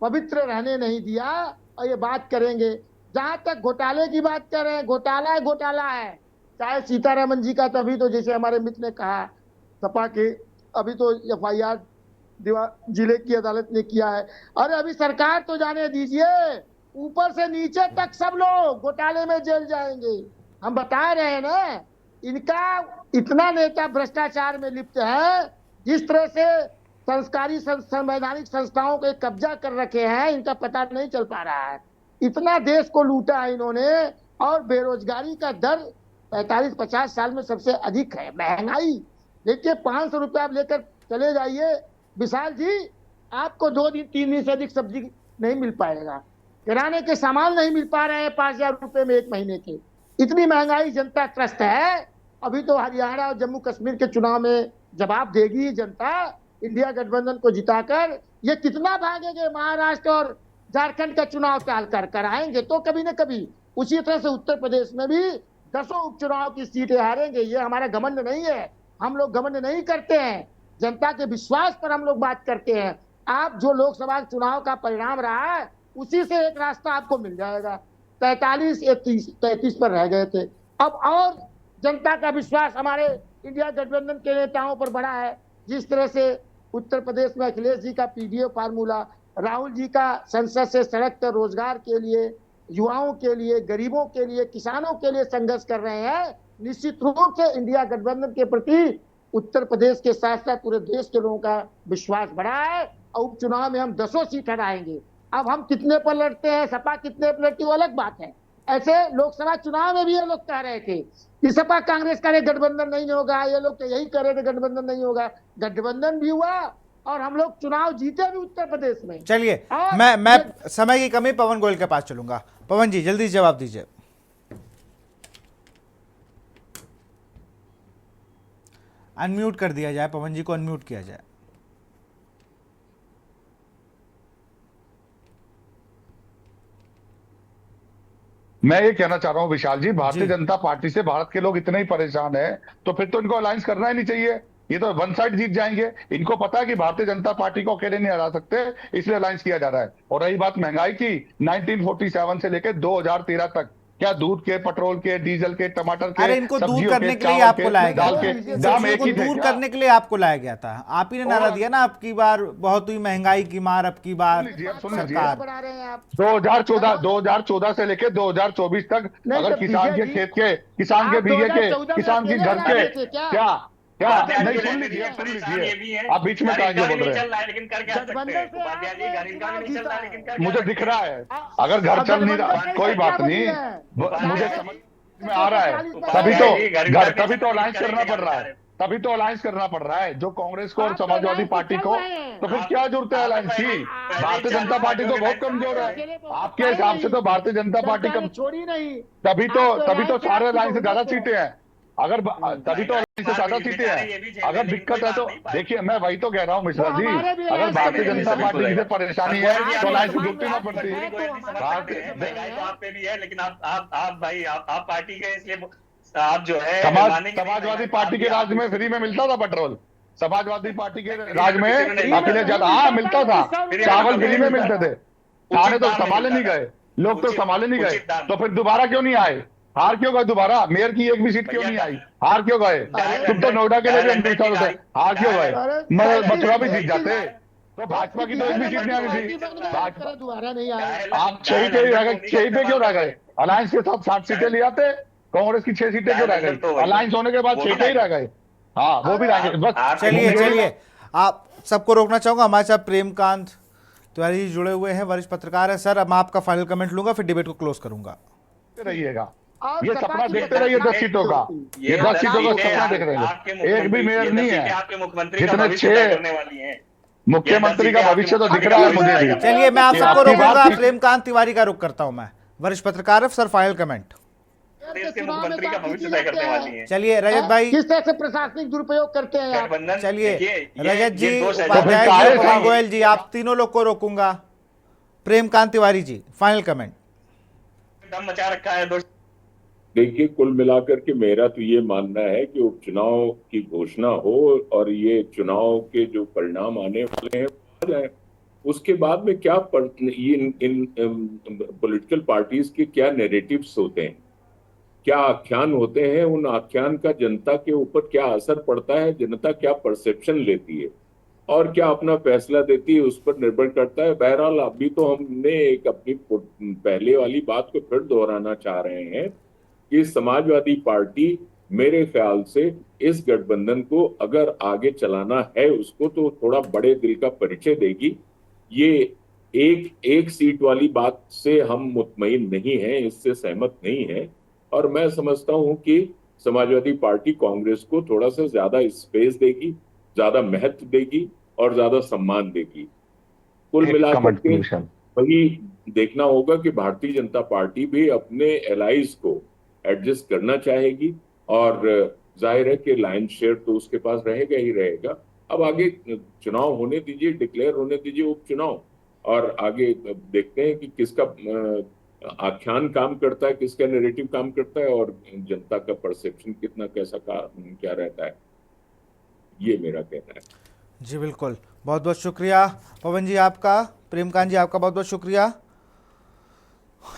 Speaker 3: पवित्र रहने नहीं दिया। और ये बात करेंगे, जहां तक घोटाले की बात कर रहे हैं, घोटाला है, चाहे सीतारमन जी का, तभी तो जैसे हमारे मित्र ने कहा सपा के, अभी तो FIR जिले की अदालत ने किया है। अरे अभी सरकार तो जाने दीजिए, ऊपर से नीचे तक सब लोग घोटाले में जेल जाएंगे। हम बता रहे हैं ना, इनका इतना नेता भ्रष्टाचार में लिप्त है, जिस तरह से संस्कारी संवैधानिक संस्थाओं के कब्जा कर रखे हैं, इनका पता नहीं चल पा रहा है। इतना देश को लूटा है इन्होंने, और बेरोजगारी का दर 45-50 साल में सबसे अधिक है। महंगाई देखिए, 500 रुपया आप लेकर चले जाइए विशाल जी, आपको 2 दिन 3 दिन से अधिक सब्जी नहीं मिल पाएगा। किराने के सामान नहीं मिल पा रहे हैं 5,000 रुपए में 1 महीने के। इतनी महंगाई, जनता त्रस्त है। अभी तो हरियाणा और जम्मू कश्मीर के चुनाव में जवाब देगी जनता, इंडिया गठबंधन को जिताकर। ये कितना भागेंगे, महाराष्ट्र और झारखंड का चुनाव टाल कर कराएंगे तो कभी न कभी। उसी तरह से उत्तर प्रदेश में भी 10 उपचुनाव की सीटें हारेंगे। ये हमारा घमंड नहीं है, हम लोग घमंड नहीं करते हैं, जनता के विश्वास पर हम लोग बात करते हैं। आप जो लोकसभा चुनाव का परिणाम रहा है, उसी से एक रास्ता आपको मिल जाएगा। 43-33 पर रह गए थे, अब और जनता का विश्वास हमारे इंडिया गठबंधन के नेताओं पर बढ़ा है। जिस तरह से उत्तर प्रदेश में अखिलेश जी का पीडीए फार्मूला, राहुल जी का संसद से सड़क तक रोजगार के लिए, युवाओं के लिए, गरीबों के लिए, किसानों के लिए संघर्ष कर रहे हैं, निश्चित रूप से इंडिया गठबंधन के प्रति उत्तर प्रदेश के साथ साथ पूरे देश के लोगों का विश्वास बढ़ा है। और उपचुनाव में हम 10 सीट हराएंगे। अब हम कितने पर लड़ते हैं, सपा कितने पर लड़ती है, वो अलग बात है। ऐसे लोकसभा चुनाव में भी ये लोग कह रहे थे कि सपा कांग्रेस का गठबंधन नहीं होगा, ये लोग तो यही कह रहे थे गठबंधन नहीं होगा। गठबंधन भी हुआ और हम लोग चुनाव जीते भी उत्तर प्रदेश में।
Speaker 1: चलिए, मैं समय की कमी, पवन गोयल के पास चलूंगा। पवन जी, जल्दी जवाब दीजिए। अनम्यूट कर दिया जाए, पवन जी को अनम्यूट किया जाए।
Speaker 4: मैं ये कहना चाह रहा हूँ विशाल जी, भारतीय जनता पार्टी से भारत के लोग इतने ही परेशान हैं, तो फिर तो इनको अलायंस करना ही नहीं चाहिए। ये तो वन साइड जीत जाएंगे। इनको पता है कि भारतीय जनता पार्टी को अकेले नहीं हरा सकते, इसलिए अलायंस किया जा रहा है। और रही बात महंगाई की, 1947 से लेकर 2013 तक क्या दूध के, पेट्रोल के, डीजल के, टमाटर के,
Speaker 1: अरे इनको दूर
Speaker 4: सब्जियों
Speaker 1: करने
Speaker 4: के,
Speaker 1: के लिए
Speaker 4: चावल
Speaker 1: आपको
Speaker 4: के,
Speaker 1: लाया
Speaker 4: दाल
Speaker 1: गया
Speaker 4: के
Speaker 1: था।
Speaker 4: दाम एक
Speaker 1: को
Speaker 4: ही थे
Speaker 1: दूर
Speaker 4: क्या?
Speaker 1: करने के लिए आपको लाया गया था। आप ही ने नारा दिया ना, अब की बार बहुत हुई महंगाई की मार, अब की बार सरकार।
Speaker 4: 2014 से लेके 2024 तक
Speaker 3: नहीं
Speaker 4: अगर
Speaker 3: तो
Speaker 4: किसान के
Speaker 3: विजय जी,
Speaker 4: खेत के, किसान के
Speaker 3: आप
Speaker 4: बीघे के,
Speaker 3: 2014 में
Speaker 4: किसान के घर के,
Speaker 3: अकेले लड़े थे क्या?
Speaker 4: क्या क्या
Speaker 2: उपाध्याय
Speaker 4: नहीं,
Speaker 2: जी,
Speaker 4: सुन
Speaker 2: रहने
Speaker 4: लीजिए,
Speaker 2: दीजिए,
Speaker 4: सुन
Speaker 2: परेशान ये भी
Speaker 4: लीजिए।
Speaker 2: है।
Speaker 4: आप बीच में कहा
Speaker 2: गरीब का
Speaker 4: बोल
Speaker 2: भी
Speaker 4: रहे
Speaker 2: नहीं
Speaker 4: हैं।
Speaker 2: चल रहा है, लेकिन कर क्या सकते
Speaker 3: गठबंधन
Speaker 2: हैं?
Speaker 3: से
Speaker 2: उपाध्याय जी,
Speaker 3: आपने
Speaker 2: गरीब का भी नहीं चल रहा है, लेकिन कर क्या
Speaker 4: मुझे
Speaker 2: सकते
Speaker 4: दिख
Speaker 2: हैं?
Speaker 4: रहा है, अगर घर चल नहीं रहा, कोई बात नहीं, मुझे
Speaker 2: उपाध्याय
Speaker 4: समझ
Speaker 2: जी,
Speaker 4: में आ रहा है।
Speaker 2: उपाध्याय जी, गरीब का भी
Speaker 4: तभी तो
Speaker 2: नहीं
Speaker 4: अलायंस
Speaker 2: चल
Speaker 4: करना
Speaker 2: रहा
Speaker 4: पड़ रहा है, तभी तो अलायंस करना पड़ रहा है, जो कांग्रेस को और समाजवादी पार्टी को। तो फिर क्या जरूरत है अलायंस की? भारतीय जनता पार्टी तो बहुत कमजोर है आपके हिसाब से। तो भारतीय जनता पार्टी कम,
Speaker 3: छोड़ी नहीं,
Speaker 4: तभी तो सारे अलायंस से ज्यादा सीटें हैं। अगर तभी तो अलायंस से ज्यादा सीटें हैं। अगर दिक्कत है तो देखिए, मैं वही तो कह रहा हूँ मिश्रा जी, अगर भारतीय जनता पार्टी से परेशानी है तो अलायंस की जुटती ना पड़ती।
Speaker 2: महंगाई तो आप पे भी है, लेकिन आप भाई, आप पार्टी के, इसलिए आप जो है
Speaker 4: समाजवादी पार्टी के राज में फ्री में मिलता था पेट्रोल। समाजवादी पार्टी के राज में अखिलेश यादव, हाँ मिलता था, चावल फ्री में मिलते थे। थाने तो संभाले नहीं गए, लोग तो संभाले नहीं गए, तो फिर दोबारा क्यों नहीं आए? हार क्यों गए दोबारा? मेयर की एक भी सीट क्यों नहीं आई? हार क्यों गए? तुम तो नोएडा के लिए भी अमृतसर होते, हार क्यों गए? मथुरा भी जीत जाते। तो भाजपा की तो एक भी सीट नहीं आई थी। भाजपा
Speaker 3: दोबारा नहीं आए।
Speaker 4: आप 6 पे ही रह गए, 6 पे क्यों रह गए? अलायंस के साथ 60 सीटें ले आते, कांग्रेस की 6 सीटें क्यों रह गई? अलायंस होने के बाद 6 पे ही रह गए। हाँ, वो भी रह गए बस।
Speaker 1: चलिए, आप सबको रोकना चाहूंगा। हमारे साथ प्रेमकांत तिवारी जी जुड़े हुए हैं, वरिष्ठ पत्रकार है। सर, अब मैं आपका फाइनल कमेंट लूंगा, फिर डिबेट को क्लोज करूंगा।
Speaker 4: रहिएगा, ये सपना देखते रहिए 10 सीटों का, ये 10 सीटों का सपना देख रहे हैं। एक भी मेयर नहीं है, जितने 6 मुख्यमंत्री का भविष्य तो दिख रहा है मुझे भी।
Speaker 1: चलिए, मैं आप सबको रोकूंगा। प्रेमकांत तिवारी का रुख करता हूं मैं, वरिष्ठ पत्रकार है। Sir, final comment.
Speaker 2: देश के मुख्यमंत्री का भविष्य तय करने वाली है।
Speaker 1: चलिए रजत भाई,
Speaker 3: किस तरह से प्रशासनिक दुरुपयोग करते हैं आप?
Speaker 1: चलिए रजत जी, उपाध्याय जी, पवन गोयल जी, आप तीनों लोग को रोकूंगा। Premkant Tiwari ji, final comment.
Speaker 2: दम मचा रखा है दोस्त।
Speaker 6: देखिए, कुल मिलाकर के मेरा तो ये मानना है कि उपचुनाव की घोषणा हो और ये चुनाव के जो परिणाम आने वाले हैं आ जाए। उसके बाद में क्या ये इन पॉलिटिकल पार्टीज के क्या नैरेटिव्स होते हैं, क्या आख्यान होते हैं, उन आख्यान का जनता के ऊपर क्या असर पड़ता है, जनता क्या परसेप्शन लेती है और क्या अपना फैसला देती है, उस पर निर्भर करता है। बहरहाल अभी तो हमने एक अपनी पहले वाली बात को फिर दोहराना चाह रहे हैं कि समाजवादी पार्टी मेरे ख्याल से इस गठबंधन को अगर आगे चलाना है उसको तो थोड़ा बड़े दिल का परिचय देगी। ये एक एक सीट वाली बात से हम मुतमईन नहीं हैं, इससे सहमत नहीं है। और मैं समझता हूं कि समाजवादी पार्टी कांग्रेस को थोड़ा सा ज्यादा स्पेस देगी, ज्यादा महत्व देगी और ज्यादा सम्मान देगी। कुल
Speaker 4: एक
Speaker 6: मिलाकर
Speaker 4: कमेंट
Speaker 6: के
Speaker 4: प्लीज।
Speaker 6: वही देखना होगा कि भारतीय जनता पार्टी भी अपने एलाइज को एडजस्ट करना चाहेगी और जाहिर है कि लाइन शेयर तो उसके पास रहेगा ही रहेगा। अब आगे चुनाव होने दीजिए, डिक्लेयर होने दीजिए उपचुनाव, और आगे देखते हैं कि किसका आख्यान काम करता है, किसका नैरेटिव काम करता है और जनता का परसेप्शन कितना कैसा क्या रहता है। ये मेरा कहना है।
Speaker 1: जी बिल्कुल, बहुत बहुत शुक्रिया पवन जी आपका, प्रेमकांत जी आपका बहुत बहुत शुक्रिया,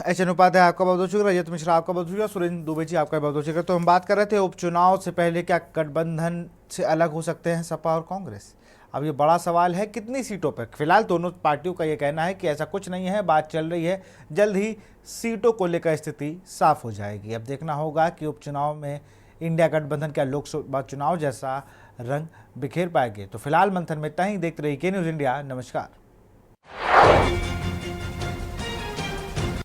Speaker 1: एच.एन. उपाध्याय आपका बहुत बहुत शुक्रिया, रजत मिश्रा आपका बहुत शुक्रिया, सुरेंद्र दुबे जी आपका बहुत बहुत शुक्रिया। तो हम बात कर रहे थे उपचुनाव से पहले क्या गठबंधन से अलग हो सकते हैं सपा और कांग्रेस। अब ये बड़ा सवाल है कितनी सीटों पर। फिलहाल दोनों पार्टियों का ये कहना है कि ऐसा कुछ नहीं है, बात चल रही है, जल्द ही सीटों को लेकर स्थिति साफ हो जाएगी। अब देखना होगा कि उपचुनाव में इंडिया गठबंधन क्या लोकसभा चुनाव जैसा रंग बिखेर पाएंगे। तो फिलहाल मंथन में इतना ही। देखते रहिए के न्यूज़ इंडिया। नमस्कार।